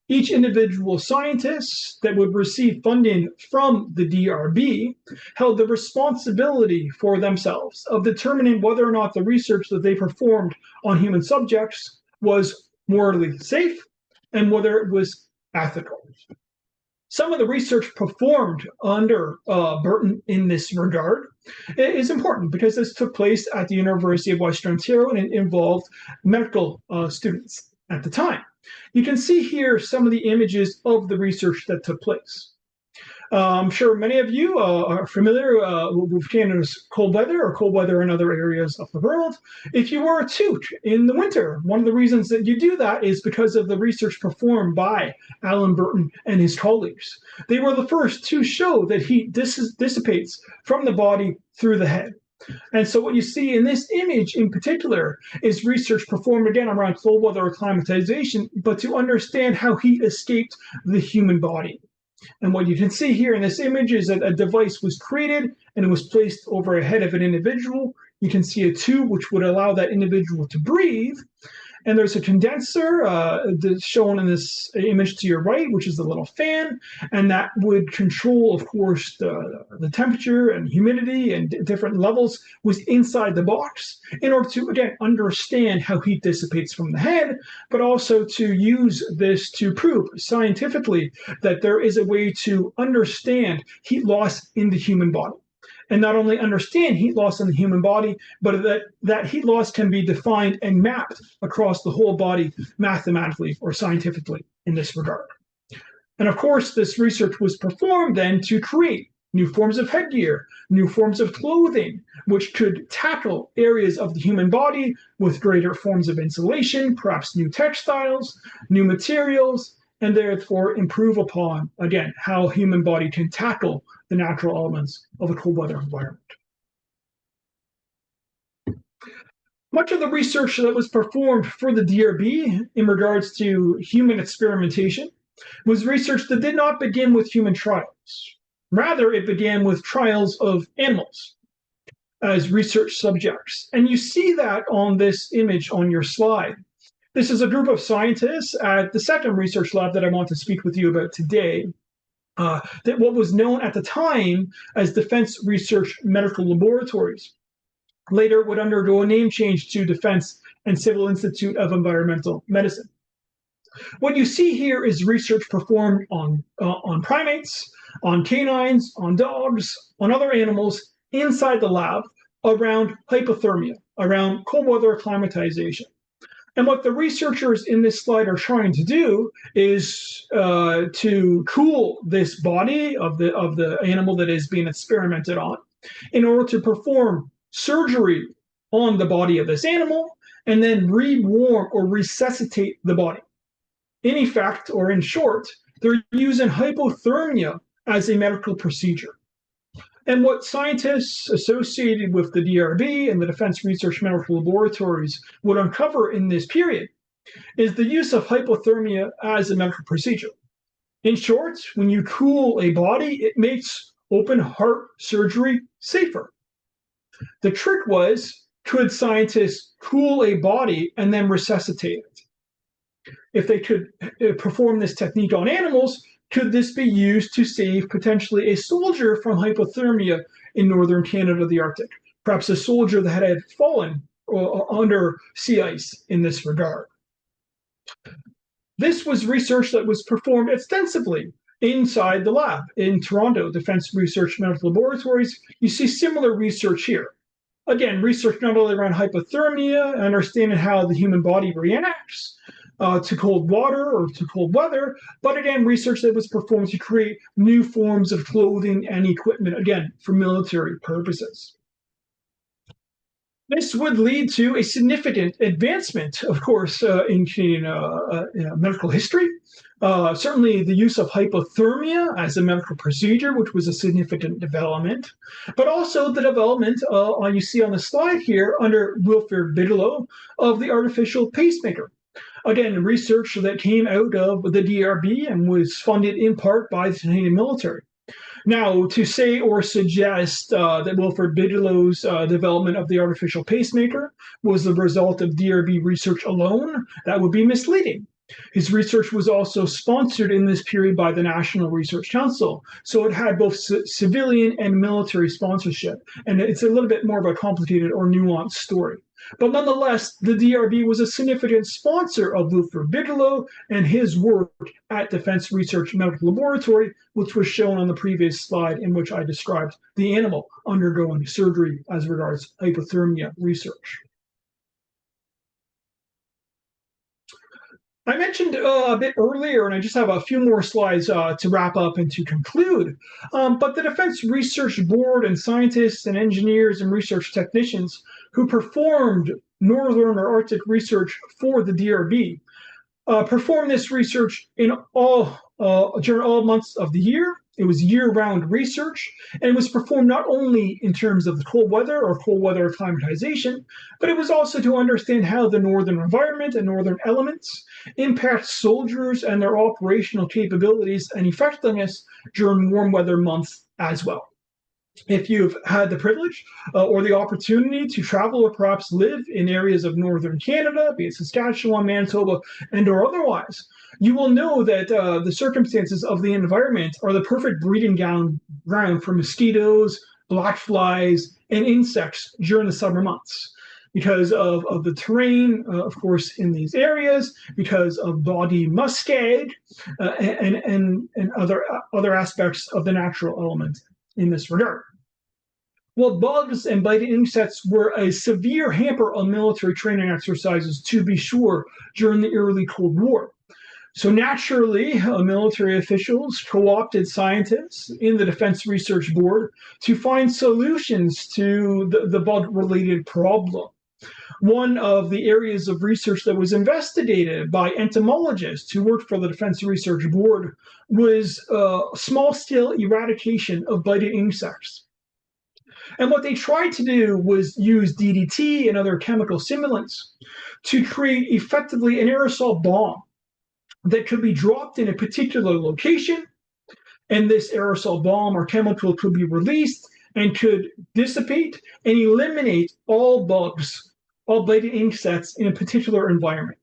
Each individual scientist that would receive funding from the DRB held the responsibility for themselves of determining whether or not the research that they performed on human subjects was morally safe and whether it was ethical. Some of the research performed under Burton in this regard is important because this took place at the University of Western Ontario and it involved medical students. at the time. You can see here some of the images of the research that took place. I'm sure many of you are familiar with Canada's cold weather or cold weather in other areas of the world. If you wear a toque in the winter, one of the reasons that you do that is because of the research performed by Alan Burton and his colleagues. They were the first to show that heat dissipates from the body through the head. And so what you see in this image in particular is research performed again around cold weather acclimatization, but to understand how heat escaped the human body. And what you can see here in this image is that a device was created and it was placed over a head of an individual. You can see a tube which would allow that individual to breathe. And there's a condenser that's shown in this image to your right, which is the little fan, and that would control, of course, the temperature and humidity and different levels was inside the box in order to, again, understand how heat dissipates from the head, but also to use this to prove scientifically that there is a way to understand heat loss in the human body. And not only understand heat loss in the human body, but that heat loss can be defined and mapped across the whole body mathematically or scientifically in this regard. And of course, this research was performed then to create new forms of headgear, new forms of clothing, which could tackle areas of the human body with greater forms of insulation, perhaps new textiles, new materials, and therefore improve upon, again, how human body can tackle the natural elements of a cold weather environment. Much of the research that was performed for the DRB in regards to human experimentation was research that did not begin with human trials. Rather, it began with trials of animals as research subjects. And you see that on this image on your slide. This is a group of scientists at the second research lab that I want to speak with you about today. That what was known at the time as Defense Research Medical Laboratories later would undergo a name change to Defense and Civil Institute of Environmental Medicine. What you see here is research performed on primates, on canines, on dogs, on other animals inside the lab around hypothermia, around cold weather acclimatization. And what the researchers in this slide are trying to do is to cool this body of the animal that is being experimented on in order to perform surgery on the body of this animal and then rewarm or resuscitate the body. In effect, or in short, they're using hypothermia as a medical procedure. And what scientists associated with the DRB and the Defense Research Medical Laboratories would uncover in this period is the use of hypothermia as a medical procedure. In short, when you cool a body, it makes open heart surgery safer. The trick was, could scientists cool a body and then resuscitate it? If they could perform this technique on animals, could this be used to save potentially a soldier from hypothermia in northern Canada, the Arctic? Perhaps a soldier that had fallen under sea ice in this regard. This was research that was performed extensively inside the lab in Toronto, Defense Research Medical Laboratories. You see similar research here. Again, research not only around hypothermia, understanding how the human body reacts, to cold water or to cold weather, but again, research that was performed to create new forms of clothing and equipment, again, for military purposes. This would lead to a significant advancement, of course, in Canadian medical history. Certainly the use of hypothermia as a medical procedure, which was a significant development, but also the development, you see on the slide here, under Wilfred Bigelow, of the artificial pacemaker. Again, research that came out of the DRB and was funded in part by the Canadian military. Now, to say or suggest that Wilfred Bigelow's development of the artificial pacemaker was the result of DRB research alone, that would be misleading. His research was also sponsored in this period by the National Research Council, so it had both civilian and military sponsorship, and it's a little bit more of a complicated or nuanced story. But nonetheless, the DRB was a significant sponsor of Wilfred Bigelow and his work at Defense Research Medical Laboratory, which was shown on the previous slide in which I described the animal undergoing surgery as regards hypothermia research. I mentioned a bit earlier, and I just have a few more slides to wrap up and to conclude. But the Defense Research Board and scientists and engineers and research technicians who performed northern or Arctic research for the DRB performed this research in all during all months of the year. It was year-round research, and it was performed not only in terms of the cold weather or cold weather acclimatization, but it was also to understand how the northern environment and northern elements impact soldiers and their operational capabilities and effectiveness during warm weather months as well. If you've had the privilege or the opportunity to travel or perhaps live in areas of northern Canada, be it Saskatchewan, Manitoba, and or otherwise, you will know that the circumstances of the environment are the perfect breeding ground for mosquitoes, black flies, and insects during the summer months because of the terrain, of course, in these areas, because of body muscade, and other aspects of the natural element in this regard. Well, bugs and biting insects were a severe hamper on military training exercises, to be sure, during the early Cold War. So naturally, military officials co-opted scientists in the Defense Research Board to find solutions to the bug-related problem. One of the areas of research that was investigated by entomologists who worked for the Defense Research Board was small-scale eradication of biting insects. And what they tried to do was use DDT and other chemical stimulants to create effectively an aerosol bomb that could be dropped in a particular location. And this aerosol bomb or chemical could be released and could dissipate and eliminate all bugs, all biting insects in a particular environment.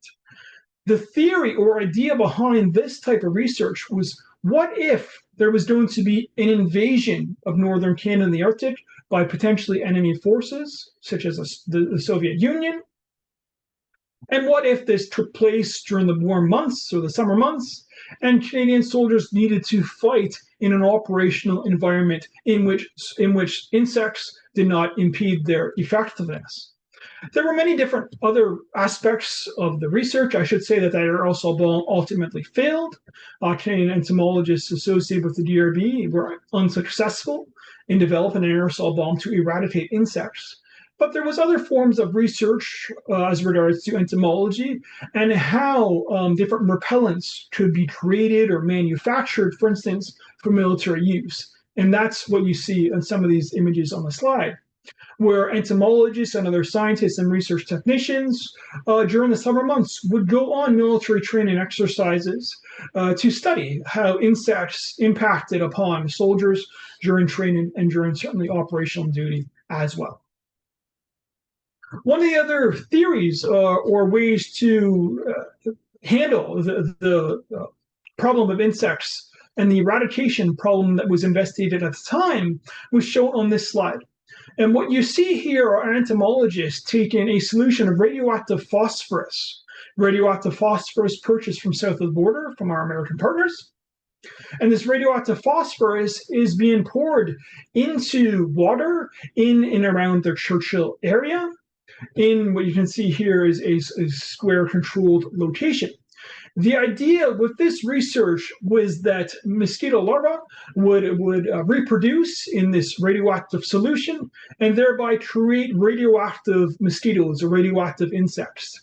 The theory or idea behind this type of research was, what if there was going to be an invasion of northern Canada and the Arctic by potentially enemy forces, such as the Soviet Union? And what if this took place during the warm months or the summer months, and Canadian soldiers needed to fight in an operational environment in which insects did not impede their effectiveness? There were many different other aspects of the research. I should say that aerosol bomb ultimately failed. Canadian entomologists associated with the DRB were unsuccessful in developing an aerosol bomb to eradicate insects. But there was other forms of research as regards to entomology and how different repellents could be created or manufactured, for instance, for military use. And that's what you see in some of these images on the slide, where entomologists and other scientists and research technicians during the summer months would go on military training exercises to study how insects impacted upon soldiers during training and during certainly operational duty as well. One of the other theories or ways to handle the problem of insects and the eradication problem that was investigated at the time was shown on this slide. And what you see here are entomologists taking a solution of radioactive phosphorus purchased from south of the border from our American partners. And this radioactive phosphorus is being poured into water in and around the Churchill area, in what you can see here is a square controlled location. The idea with this research was that mosquito larvae would reproduce in this radioactive solution and thereby create radioactive mosquitoes or radioactive insects.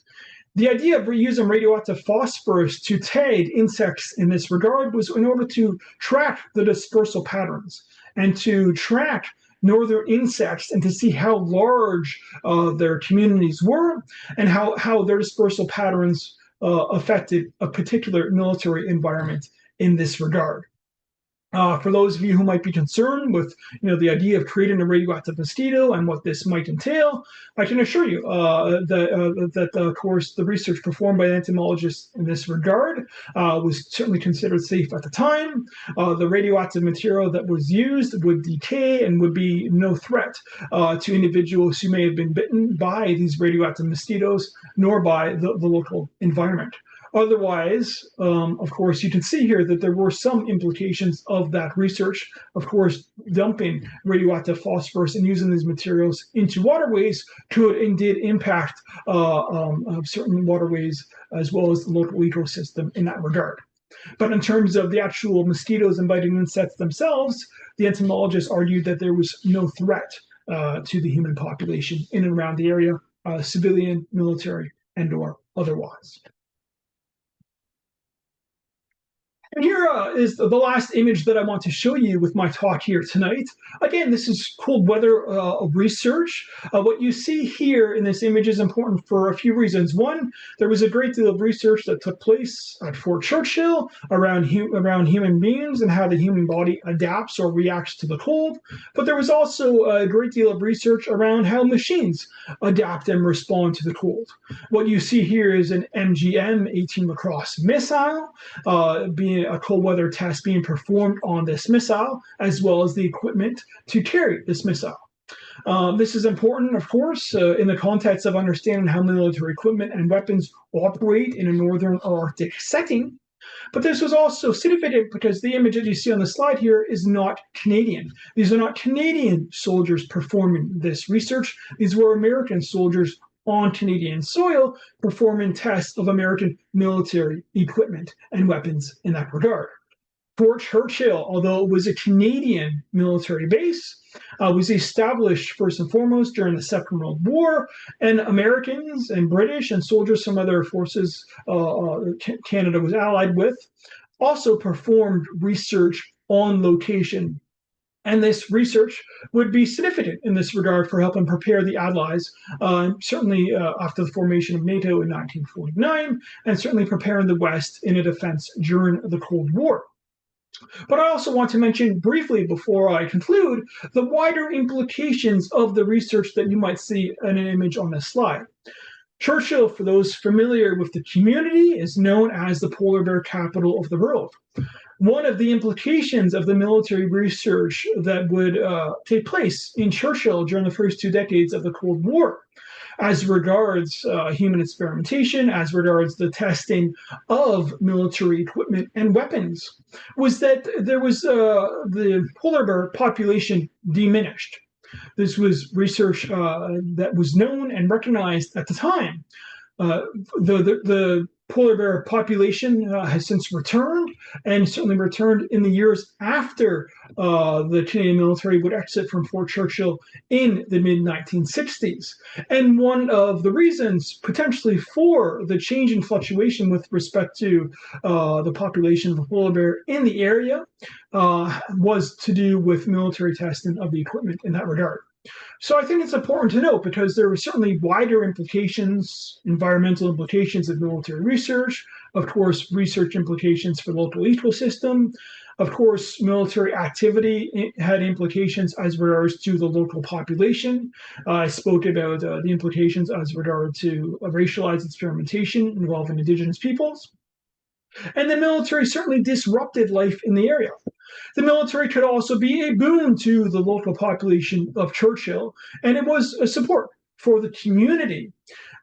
The idea of using radioactive phosphorus to tag insects in this regard was in order to track the dispersal patterns and to track northern insects and to see how large their communities were and how their dispersal patterns affected a particular military environment in this regard. For those of you who might be concerned with the idea of creating a radioactive mosquito and what this might entail, I can assure you that of course the research performed by entomologists in this regard was certainly considered safe at the time. The radioactive material that was used would decay and would be no threat to individuals who may have been bitten by these radioactive mosquitoes, nor by the local environment. Otherwise, of course, you can see here that there were some implications of that research. Of course, dumping radioactive phosphorus and using these materials into waterways could and did impact certain waterways as well as the local ecosystem in that regard. But in terms of the actual mosquitoes and biting insects themselves, the entomologists argued that there was no threat to the human population in and around the area, civilian, military, and or otherwise. And here is the last image that I want to show you with my talk here tonight. Again, this is cold weather research. What you see here in this image is important for a few reasons. One, there was a great deal of research that took place at Fort Churchill around human beings and how the human body adapts or reacts to the cold. But there was also a great deal of research around how machines adapt and respond to the cold. What you see here is an MGM-18 lacrosse missile being a cold weather test being performed on this missile, as well as the equipment to carry this missile. This is important, of course, in the context of understanding how military equipment and weapons operate in a northern or Arctic setting. But this was also significant because the image that you see on the slide here is not Canadian. These are not Canadian soldiers performing this research. These were American soldiers on Canadian soil performing tests of American military equipment and weapons in that regard. Fort Churchill, although it was a Canadian military base, was established first and foremost during the Second World War, and Americans and British and soldiers from other forces Canada was allied with also performed research on location. And this research would be significant in this regard for helping prepare the Allies, certainly after the formation of NATO in 1949, and certainly preparing the West in a defense during the Cold War. But I also want to mention briefly before I conclude the wider implications of the research that you might see in an image on this slide. Churchill, for those familiar with the community, is known as the polar bear capital of the world. One of the implications of the military research that would take place in Churchill during the first 2 decades of the Cold War, as regards human experimentation, as regards the testing of military equipment and weapons, was that there was the polar bear population diminished. This was research that was known and recognized at the time. The polar bear population has since returned, and certainly returned in the years after the Canadian military would exit from Fort Churchill in the mid-1960s. And one of the reasons potentially for the change in fluctuation with respect to the population of the polar bear in the area was to do with military testing of the equipment in that regard. So I think it's important to note because there were certainly wider implications, environmental implications of military research, of course, research implications for local ecosystem. Of course, military activity had implications as regards to the local population. I spoke about the implications as regard to racialized experimentation involving Indigenous peoples. And the military certainly disrupted life in the area. The military could also be a boon to the local population of Churchill, and it was a support for the community.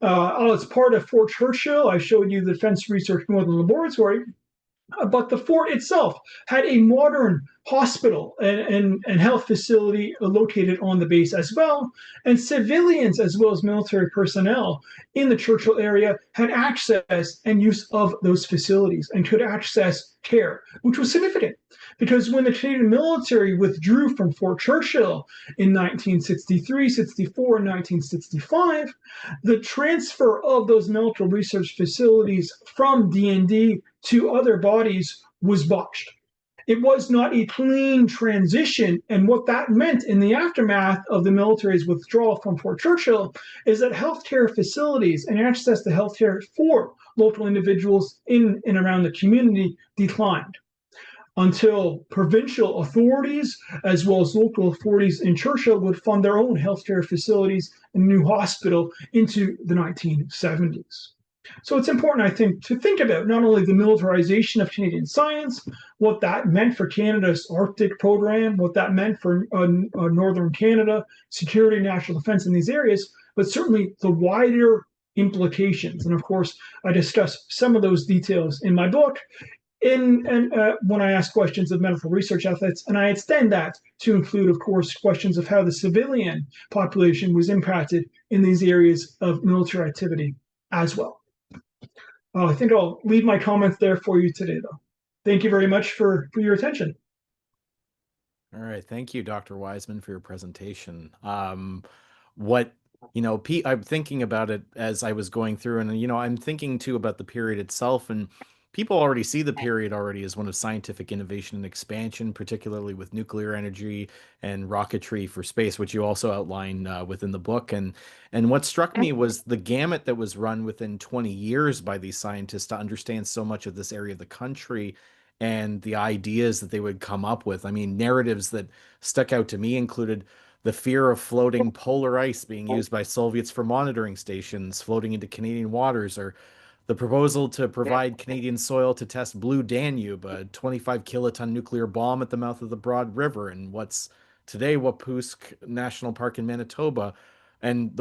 As part of Fort Churchill, I showed you the Defense Research Northern Laboratory, but the fort itself had a modern hospital and health facility located on the base as well. And civilians, as well as military personnel in the Churchill area, had access and use of those facilities and could access care, which was significant. Because when the Canadian military withdrew from Fort Churchill in 1963, 64, and 1965, the transfer of those military research facilities from DND to other bodies was botched. It was not a clean transition, and what that meant in the aftermath of the military's withdrawal from Fort Churchill is that healthcare facilities and access to healthcare for local individuals in and around the community declined until provincial authorities as well as local authorities in Churchill would fund their own healthcare facilities and a new hospital into the 1970s. So it's important, I think, to think about not only the militarization of Canadian science, what that meant for Canada's Arctic program, what that meant for Northern Canada, security, national defense in these areas, but certainly the wider implications. And of course, I discuss some of those details in my book when I ask questions of medical research ethics, and I extend that to include, of course, questions of how the civilian population was impacted in these areas of military activity as well. I think I'll leave my comments there for you today, though. Thank you very much for your attention. All right, thank you, Dr. Wiseman, for your presentation. What I'm thinking about it as I was going through, and I'm thinking too about the period itself, and people already see the period already as one of scientific innovation and expansion, particularly with nuclear energy and rocketry for space, which you also outline within the book. And what struck me was the gamut that was run within 20 years by these scientists to understand so much of this area of the country and the ideas that they would come up with. I mean, narratives that stuck out to me included the fear of floating polar ice being used by Soviets for monitoring stations floating into Canadian waters, or the proposal to provide Canadian soil to test Blue Danube, a 25 kiloton nuclear bomb at the mouth of the Broad River in what's today Wapusk National Park in Manitoba. And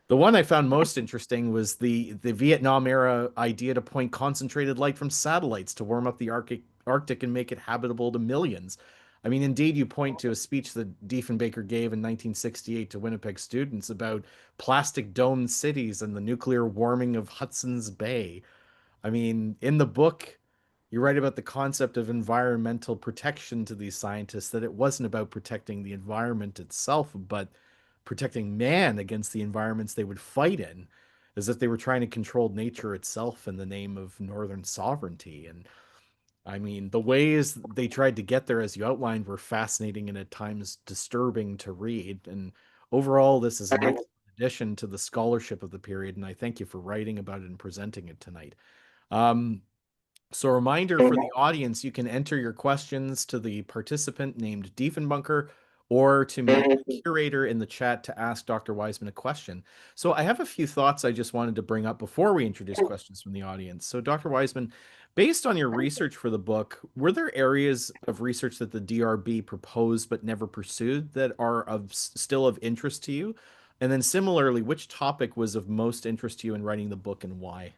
the one I found most interesting was the Vietnam era idea to point concentrated light from satellites to warm up the Arctic and make it habitable to millions. I mean, indeed, you point to a speech that Diefenbunker gave in 1968 to Winnipeg students about plastic domed cities and the nuclear warming of Hudson's Bay. I mean, in the book, you write about the concept of environmental protection to these scientists, that it wasn't about protecting the environment itself, but protecting man against the environments they would fight in, as if they were trying to control nature itself in the name of northern sovereignty. And I mean, the ways they tried to get there, as you outlined, were fascinating and at times disturbing to read. And overall, this is an excellent addition to the scholarship of the period, and I thank you for writing about it and presenting it tonight. Um, so, a reminder for the audience, you can enter your questions to the participant named Diefenbunker or to me, the curator, in the chat to ask Dr. Wiseman a question. So, I have a few thoughts I just wanted to bring up before we introduce questions from the audience. So, Dr. Wiseman, based on your research for the book, were there areas of research that the DRB proposed but never pursued that are still of interest to you? And then similarly, which topic was of most interest to you in writing the book and why?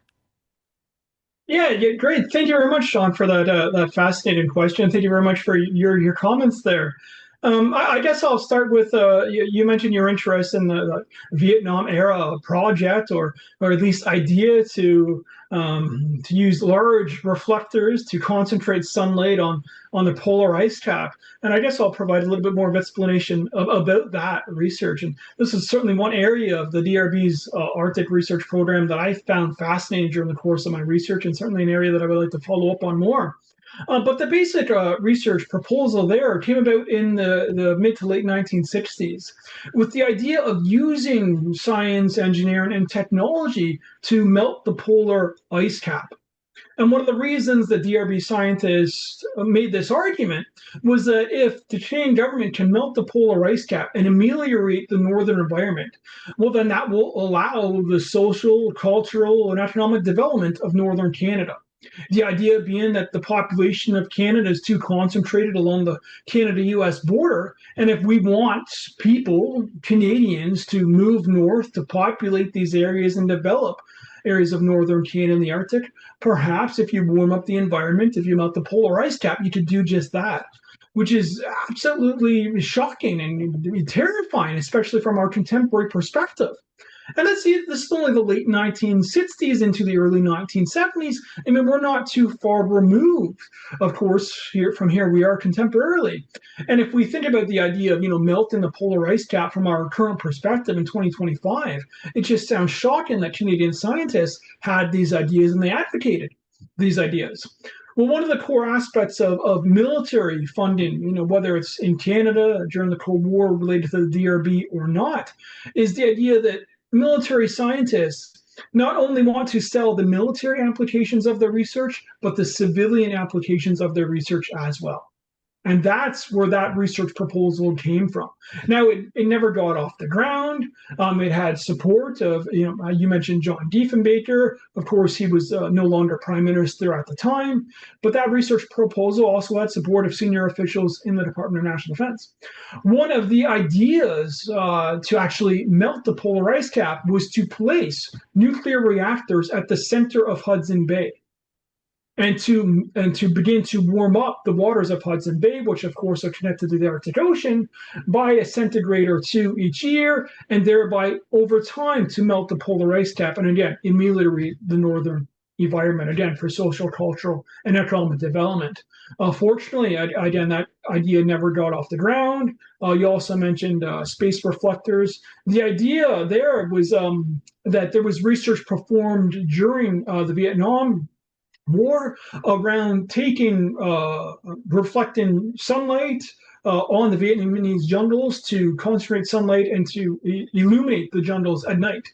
Yeah, great. Thank you very much, Sean, for that fascinating question. Thank you very much for your comments there. I guess I'll start with you mentioned your interest in the Vietnam era project, or at least idea to use large reflectors to concentrate sunlight on the polar ice cap. And I guess I'll provide a little bit more of explanation about that research. And this is certainly one area of the DRB's Arctic research program that I found fascinating during the course of my research, and certainly an area that I would like to follow up on more. But the basic research proposal there came about in the mid to late 1960s with the idea of using science, engineering, and technology to melt the polar ice cap. And one of the reasons the DRB scientists made this argument was that if the Canadian government can melt the polar ice cap and ameliorate the northern environment, well, then that will allow the social, cultural, and economic development of northern Canada. The idea being that the population of Canada is too concentrated along the Canada US border. And if we want people, Canadians, to move north to populate these areas and develop areas of northern Canada and the Arctic, perhaps if you warm up the environment, if you melt the polar ice cap, you could do just that, which is absolutely shocking and terrifying, especially from our contemporary perspective. And let's see, this is only the late 1960s into the early 1970s. I mean, we're not too far removed, of course, from here we are contemporarily. And if we think about the idea of, melting the polar ice cap from our current perspective in 2025, it just sounds shocking that Canadian scientists had these ideas and they advocated these ideas. Well, one of the core aspects of military funding, whether it's in Canada during the Cold War related to the DRB or not, is the idea that military scientists not only want to sell the military applications of their research, but the civilian applications of their research as well. And that's where that research proposal came from. Now, it never got off the ground. It had support of, you mentioned John Diefenbunker. Of course, he was no longer prime minister at the time. But that research proposal also had support of senior officials in the Department of National Defense. One of the ideas to actually melt the polar ice cap was to place nuclear reactors at the center of Hudson Bay and to begin to warm up the waters of Hudson Bay, which of course are connected to the Arctic Ocean, by a centigrade or two each year, and thereby over time to melt the polar ice cap, and again ameliorate the northern environment, again for social, cultural, and economic development. Fortunately, again, that idea never got off the ground. You also mentioned space reflectors. The idea there was that there was research performed during the Vietnam War around taking reflecting sunlight on the Vietnamese jungles to concentrate sunlight and to illuminate the jungles at night,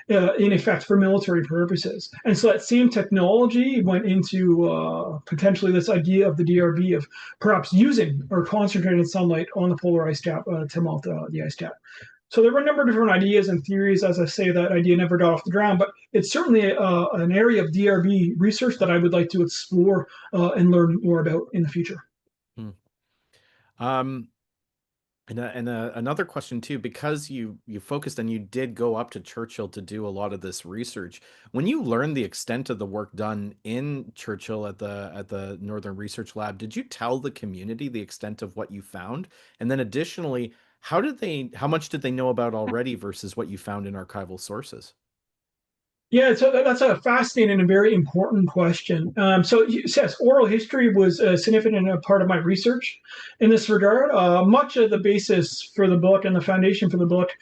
in effect for military purposes. And so that same technology went into potentially this idea of the DRB of perhaps using or concentrated sunlight on the polar ice cap to melt the ice cap. So there were a number of different ideas and theories. As I say, that idea never got off the ground, but it's certainly an area of DRB research that I would like to explore and learn more about in the future. Hmm. Um, another question too, because you focused and you did go up to Churchill to do a lot of this research. When you learned the extent of the work done in Churchill at the Northern Research Lab, did you tell the community the extent of what you found? And then additionally, how much did they know about already versus what you found in archival sources? Yeah, so that's a fascinating and very important question. So, yes, oral history was a significant part of my research in this regard. Much of the basis for the book and the foundation for the book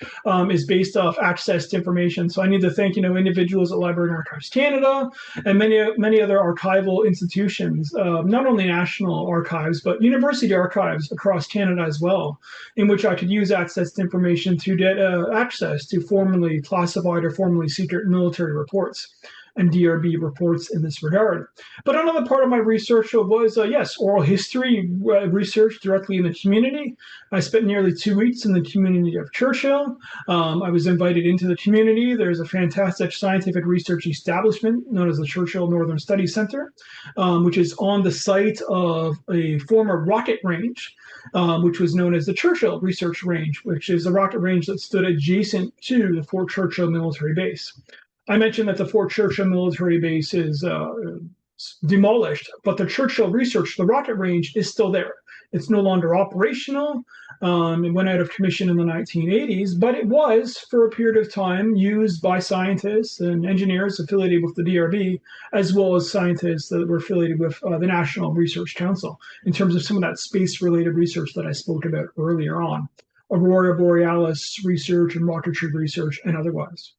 is based off access to information. So, I need to thank individuals at Library and Archives Canada and many other archival institutions, not only national archives but university archives across Canada as well, in which I could use access to information to get access to formerly classified or formerly secret military reports and DRB reports in this regard. But another part of my research was, yes, oral history research directly in the community. I spent nearly 2 weeks in the community of Churchill. I was invited into the community. There's a fantastic scientific research establishment known as the Churchill Northern Studies Center, which is on the site of a former rocket range, which was known as the Churchill Research Range, which is a rocket range that stood adjacent to the Fort Churchill military base. I mentioned that the Fort Churchill military base is demolished, but the Churchill Research, the rocket range, is still there. It's no longer operational. It went out of commission in the 1980s, but it was, for a period of time, used by scientists and engineers affiliated with the DRB, as well as scientists that were affiliated with the National Research Council, in terms of some of that space-related research that I spoke about earlier on. Aurora Borealis research and rocketry research and otherwise.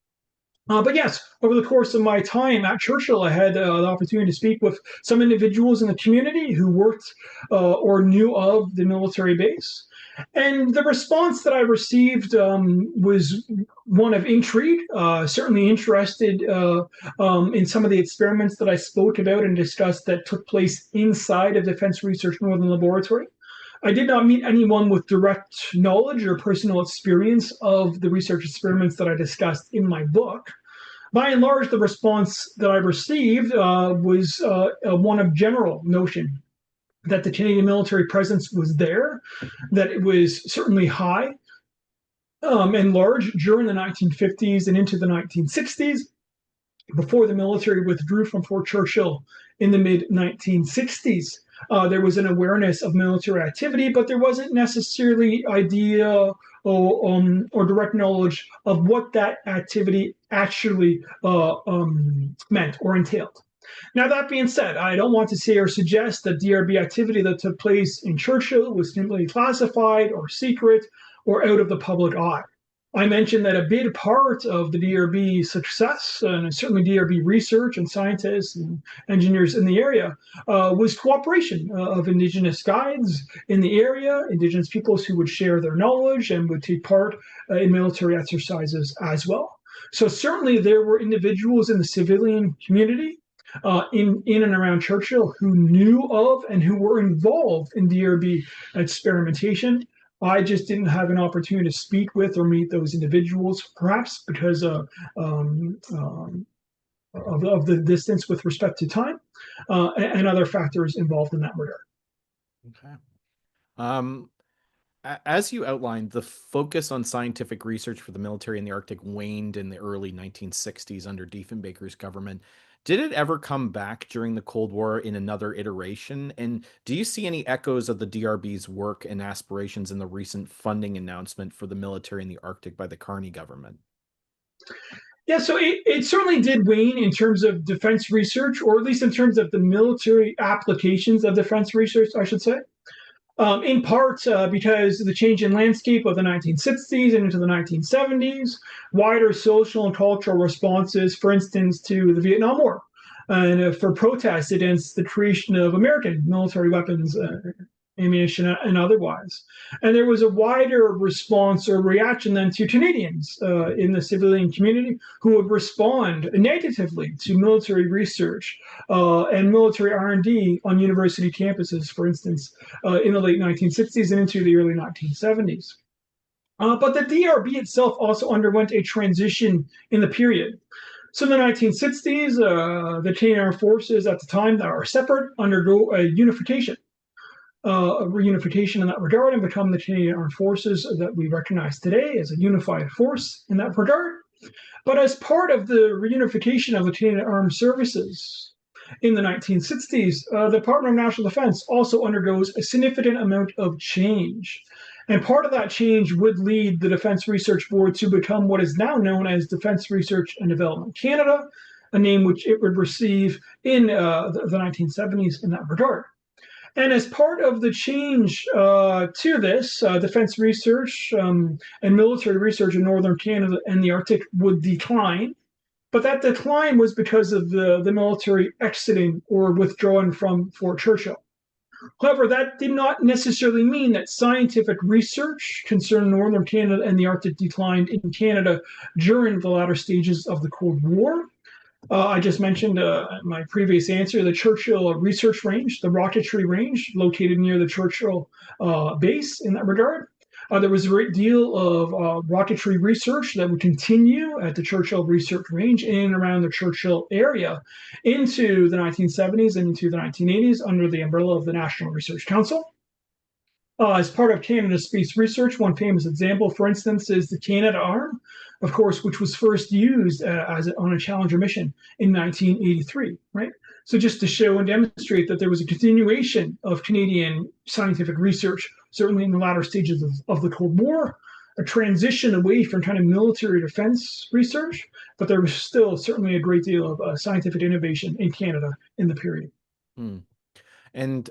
But yes, over the course of my time at Churchill, I had the opportunity to speak with some individuals in the community who worked or knew of the military base. And the response that I received was one of intrigue, certainly interested in some of the experiments that I spoke about and discussed that took place inside of Defense Research Northern Laboratory. I did not meet anyone with direct knowledge or personal experience of the research experiments that I discussed in my book. By and large, the response that I received was one of general notion that the Canadian military presence was there, that it was certainly high and large during the 1950s and into the 1960s, before the military withdrew from Fort Churchill in the mid 1960s. There was an awareness of military activity, but there wasn't necessarily idea or direct knowledge of what that activity actually meant or entailed. Now, that being said, I don't want to say or suggest that DRB activity that took place in Churchill was simply classified or secret or out of the public eye. I mentioned that a big part of the DRB success, and certainly DRB research and scientists and engineers in the area, was cooperation of Indigenous guides in the area, Indigenous peoples who would share their knowledge and would take part in military exercises as well. So certainly there were individuals in the civilian community in and around Churchill who knew of and who were involved in DRB experimentation. I just didn't have an opportunity to speak with or meet those individuals, perhaps because of the distance with respect to time and other factors involved in that regard. Okay. Um, as you outlined, the focus on scientific research for the military in the Arctic waned in the early 1960s under Diefenbaker's government. Did it ever come back during the Cold War in another iteration? And do you see any echoes of the DRB's work and aspirations in the recent funding announcement for the military in the Arctic by the Carney government? Yeah, so it certainly did wane in terms of defense research, or at least in terms of the military applications of defense research, I should say. In part because of the change in landscape of the 1960s and into the 1970s, wider social and cultural responses, for instance, to the Vietnam War, and for protests against the creation of American military weapons, ammunition, and otherwise. And there was a wider response or reaction then to Canadians in the civilian community who would respond negatively to military research and military R&D on university campuses, for instance, in the late 1960s and into the early 1970s. But the DRB itself also underwent a transition in the period. So in the 1960s, the Canadian Armed Forces at the time that are separate undergo a unification, a reunification in that regard, and become the Canadian Armed Forces that we recognize today as a unified force in that regard. But as part of the reunification of the Canadian Armed Services in the 1960s, the Department of National Defense also undergoes a significant amount of change. And part of that change would lead the Defense Research Board to become what is now known as Defense Research and Development Canada, a name which it would receive in the 1970s in that regard. And as part of the change to this, defense research and military research in northern Canada and the Arctic would decline. But that decline was because of the military exiting or withdrawing from Fort Churchill. However, that did not necessarily mean that scientific research concerning northern Canada and the Arctic declined in Canada during the latter stages of the Cold War. I just mentioned my previous answer, the Churchill Research Range, the rocketry range located near the Churchill base in that regard. There was a great deal of rocketry research that would continue at the Churchill Research Range in and around the Churchill area into the 1970s and into the 1980s under the umbrella of the National Research Council. As part of Canada's space research, one famous example, for instance, is the Canadarm, of course, which was first used on a Challenger mission in 1983, right? So just to show and demonstrate that there was a continuation of Canadian scientific research, certainly in the latter stages of the Cold War, a transition away from kind of military defense research, but there was still certainly a great deal of scientific innovation in Canada in the period. Hmm. And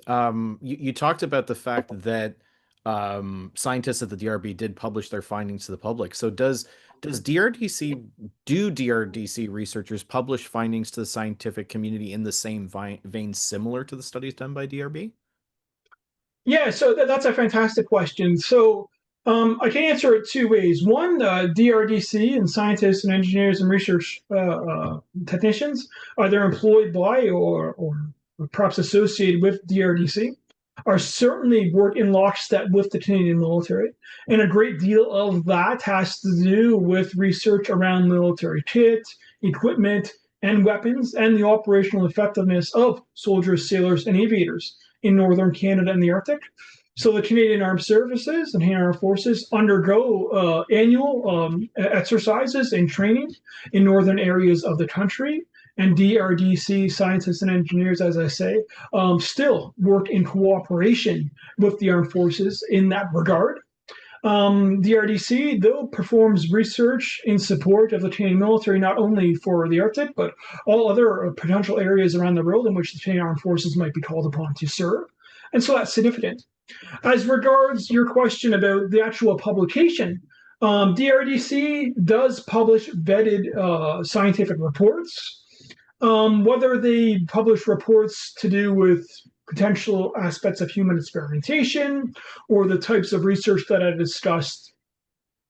you talked about the fact that scientists at the DRB did publish their findings to the public. So does DRDC do DRDC researchers publish findings to the scientific community in the same vein similar to the studies done by DRB? Yeah, so that's a fantastic question. So I can answer it two ways. One, DRDC and scientists and engineers and research technicians, either employed by or perhaps associated with DRDC, are certainly work in lockstep with the Canadian military. And a great deal of that has to do with research around military kit, equipment, and weapons, and the operational effectiveness of soldiers, sailors, and aviators in northern Canada and the Arctic. So the Canadian Armed Services and Canadian Armed Forces undergo annual exercises and training in northern areas of the country. And DRDC scientists and engineers, as I say, still work in cooperation with the armed forces in that regard. DRDC, though, performs research in support of the Canadian military, not only for the Arctic, but all other potential areas around the world in which the Canadian Armed Forces might be called upon to serve. And so that's significant. As regards your question about the actual publication, DRDC does publish vetted scientific reports. Whether they publish reports to do with potential aspects of human experimentation or the types of research that I discussed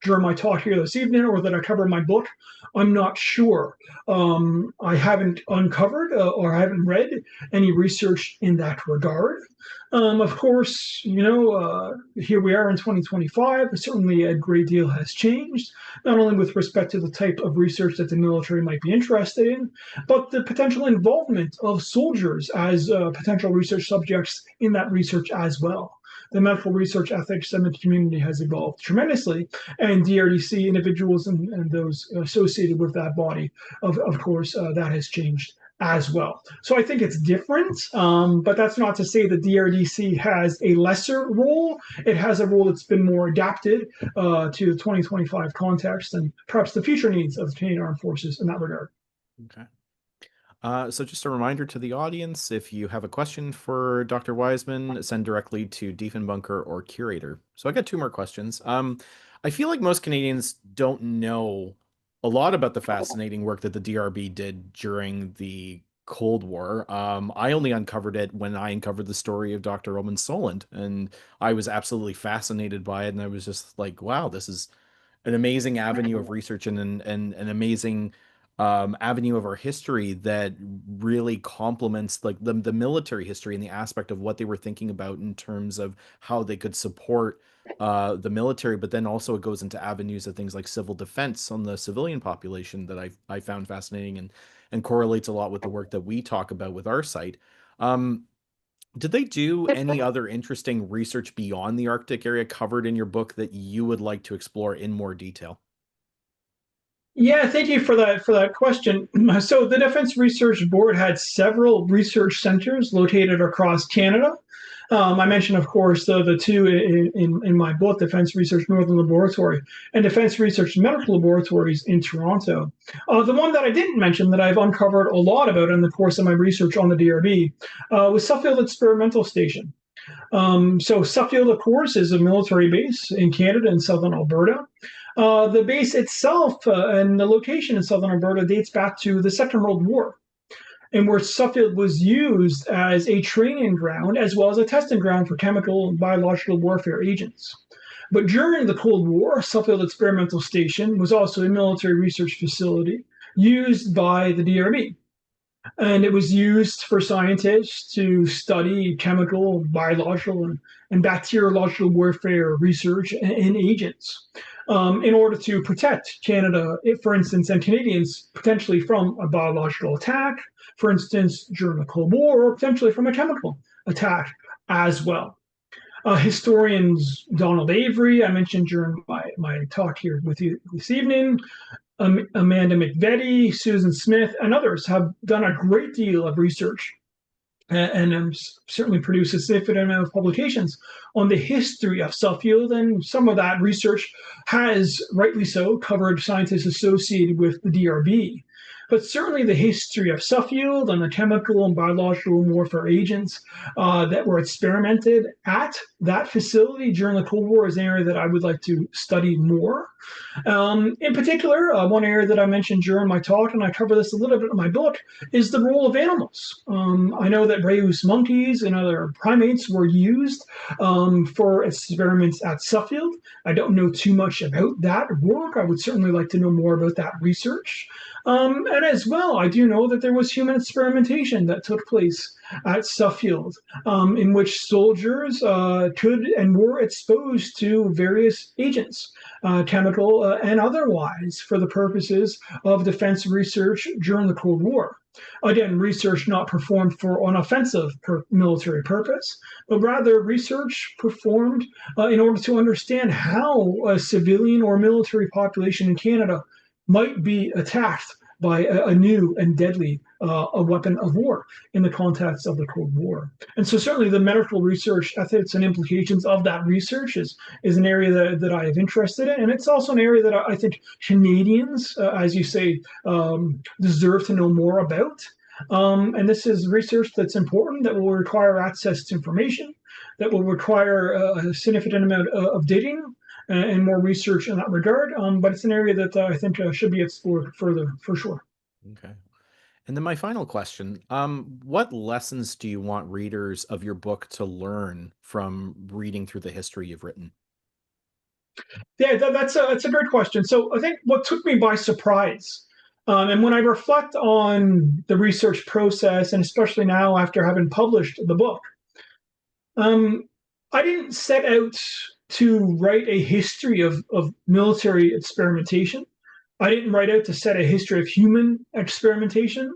during my talk here this evening or that I cover in my book, I'm not sure. I haven't uncovered or I haven't read any research in that regard. Of course, here we are in 2025. Certainly, a great deal has changed, not only with respect to the type of research that the military might be interested in, but the potential involvement of soldiers as potential research subjects in that research as well. The medical research ethics and the community has evolved tremendously, and DRDC individuals and those associated with that body, of course, that has changed as well. So I think it's different, but that's not to say that DRDC has a lesser role. It has a role that's been more adapted to the 2025 context and perhaps the future needs of the Canadian Armed Forces in that regard. Okay. So just a reminder to the audience, if you have a question for Dr. Wiseman, send directly to Diefenbunker or Curator. So I got two more questions. I feel like most Canadians don't know a lot about the fascinating work that the DRB did during the Cold War. I only uncovered it when I uncovered the story of Dr. Roman Soland, and I was absolutely fascinated by it. And I was just like, wow, this is an amazing avenue of research and an amazing avenue of our history that really complements like the military history and the aspect of what they were thinking about in terms of how they could support the military, but then also it goes into avenues of things like civil defense on the civilian population that I found fascinating and correlates a lot with the work that we talk about with our site. Um, did they do any other interesting research beyond the Arctic area covered in your book that you would like to explore in more detail? Yeah, thank you for that question. So the Defense Research Board had several research centers located across Canada. I mentioned, of course, the two in my book, Defense Research Northern Laboratory and Defense Research Medical Laboratories in Toronto. The one that I didn't mention that I've uncovered a lot about in the course of my research on the DRB was Suffield Experimental Station. So Suffield, of course, is a military base in Canada in southern Alberta. The base itself and the location in southern Alberta dates back to the Second World War, and where Suffield was used as a training ground as well as a testing ground for chemical and biological warfare agents. But during the Cold War, Suffield Experimental Station was also a military research facility used by the DRB. And it was used for scientists to study chemical, biological, and bacteriological warfare research in agents in order to protect Canada, for instance, and Canadians potentially from a biological attack, for instance, during the Cold War, or potentially from a chemical attack as well. Historians Donald Avery, I mentioned during my talk here with you this evening, Amanda McVetti, Susan Smith, and others have done a great deal of research and certainly produced a significant amount of publications on the history of Suffield. And some of that research has, rightly so, covered scientists associated with the DRB. But certainly the history of Suffield and the chemical and biological warfare agents that were experimented at that facility during the Cold War is an area that I would like to study more. In particular, one area that I mentioned during my talk, and I cover this a little bit in my book, is the role of animals. I know that rhesus monkeys and other primates were used for experiments at Suffield. I don't know too much about that work. I would certainly like to know more about that research. And as well, I do know that there was human experimentation that took place at Suffield, in which soldiers could and were exposed to various agents, chemical and otherwise, for the purposes of defense research during the Cold War. Again, research not performed for an offensive military purpose, but rather research performed in order to understand how a civilian or military population in Canada might be attacked by a new and deadly a weapon of war in the context of the Cold War. And so certainly the medical research ethics and implications of that research is an area that I have interested in. And it's also an area that I think Canadians, as you say, deserve to know more about. And this is research that's important, that will require access to information, that will require a significant amount of digging and more research in that regard. But it's an area that I think should be explored further, for sure. Okay. And then my final question, what lessons do you want readers of your book to learn from reading through the history you've written? Yeah, that's a great question. So I think what took me by surprise And when I reflect on the research process, and especially now after having published the book, um, I didn't set out to write a history of military experimentation. I didn't write out to set a history of human experimentation.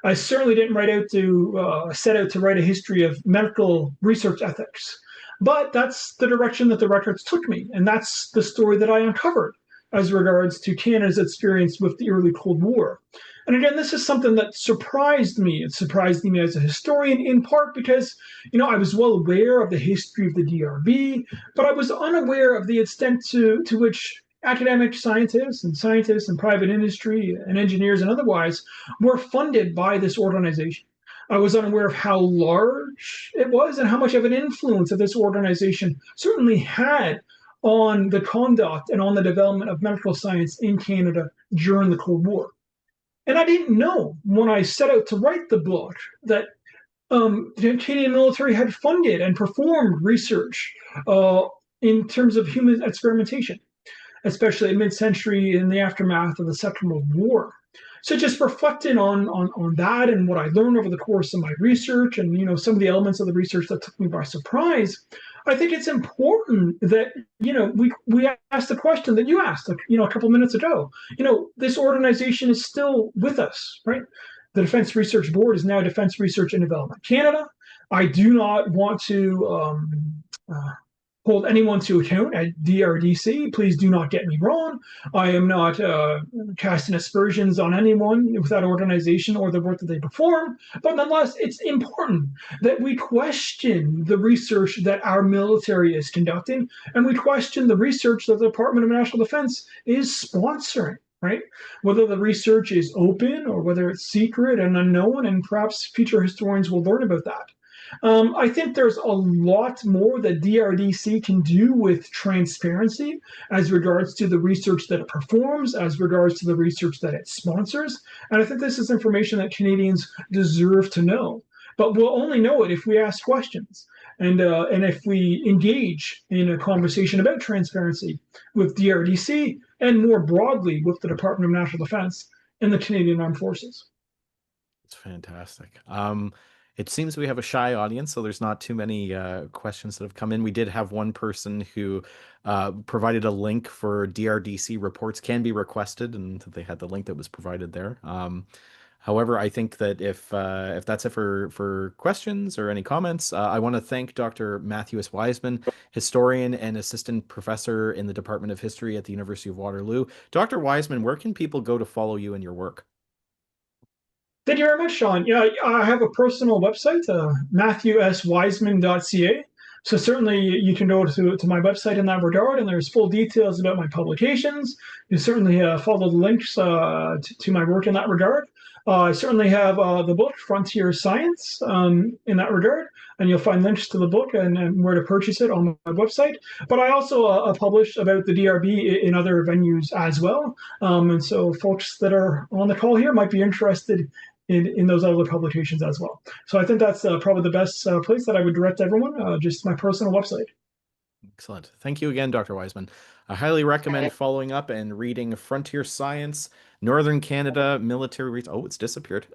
I certainly didn't write out to set out to write a history of medical research ethics. But that's the direction that the records took me, and that's the story that I uncovered as regards to Canada's experience with the early Cold War. And again, this is something that surprised me. It surprised me as a historian, in part because, I was well aware of the history of the DRB, but I was unaware of the extent to which academic scientists and private industry and engineers and otherwise were funded by this organization. I was unaware of how large it was and how much of an influence that this organization certainly had on the conduct and on the development of medical science in Canada during the Cold War. And I didn't know when I set out to write the book that the Canadian military had funded and performed research in terms of human experimentation, especially mid-century in the aftermath of the Second World War. So just reflecting on that and what I learned over the course of my research, and some of the elements of the research that took me by surprise, I think it's important that we ask the question that you asked a couple minutes ago. This organization is still with us, right? The Defense Research Board is now Defense Research and Development Canada. I do not want to hold anyone to account at DRDC. Please do not get me wrong. I am not casting aspersions on anyone with that organization or the work that they perform. But nonetheless, it's important that we question the research that our military is conducting, and we question the research that the Department of National Defense is sponsoring. Right? Whether the research is open or whether it's secret and unknown, and perhaps future historians will learn about that. I think there's a lot more that DRDC can do with transparency as regards to the research that it performs, as regards to the research that it sponsors. And I think this is information that Canadians deserve to know. But we'll only know it if we ask questions and if we engage in a conversation about transparency with DRDC and more broadly with the Department of National Defense and the Canadian Armed Forces. It's fantastic. It seems we have a shy audience, so there's not too many questions that have come in. We did have one person who provided a link for DRDC reports can be requested, and they had the link that was provided there. However, I think that if that's it for questions or any comments, I want to thank Dr. Matthew S. Wiseman, historian and assistant professor in the Department of History at the University of Waterloo. Dr. Wiseman, where can people go to follow you and your work? Thank you very much, Sean. Yeah, I have a personal website, matthewswiseman.ca. So certainly you can go to my website in that regard, and there's full details about my publications. You certainly follow the links to my work in that regard. I certainly have the book Frontier Science in that regard, and you'll find links to the book and where to purchase it on my website. But I also publish about the DRB in other venues as well. And so folks that are on the call here might be interested in those other publications as well. So I think that's probably the best place that I would direct everyone, just my personal website. Excellent. Thank you again, Dr. Wiseman. I highly recommend following up and reading Frontier Science, Northern Canada Military. Oh, it's disappeared.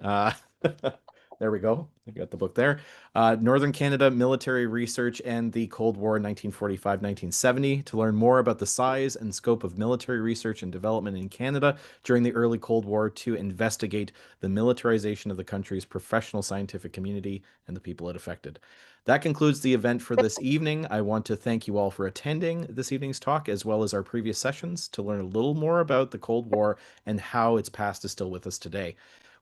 There we go. I got the book there. Northern Canada Military Research and the Cold War 1945-1970 to learn more about the size and scope of military research and development in Canada during the early Cold War, to investigate the militarization of the country's professional scientific community and the people it affected. That concludes the event for this evening. I want to thank you all for attending this evening's talk, as well as our previous sessions, to learn a little more about the Cold War and how its past is still with us today.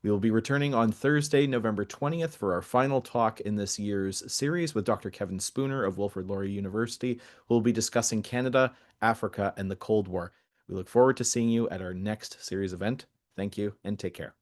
We will be returning on Thursday, November 20th for our final talk in this year's series with Dr. Kevin Spooner of Wilfrid Laurier University, who will be discussing Canada, Africa, and the Cold War. We look forward to seeing you at our next series event. Thank you and take care.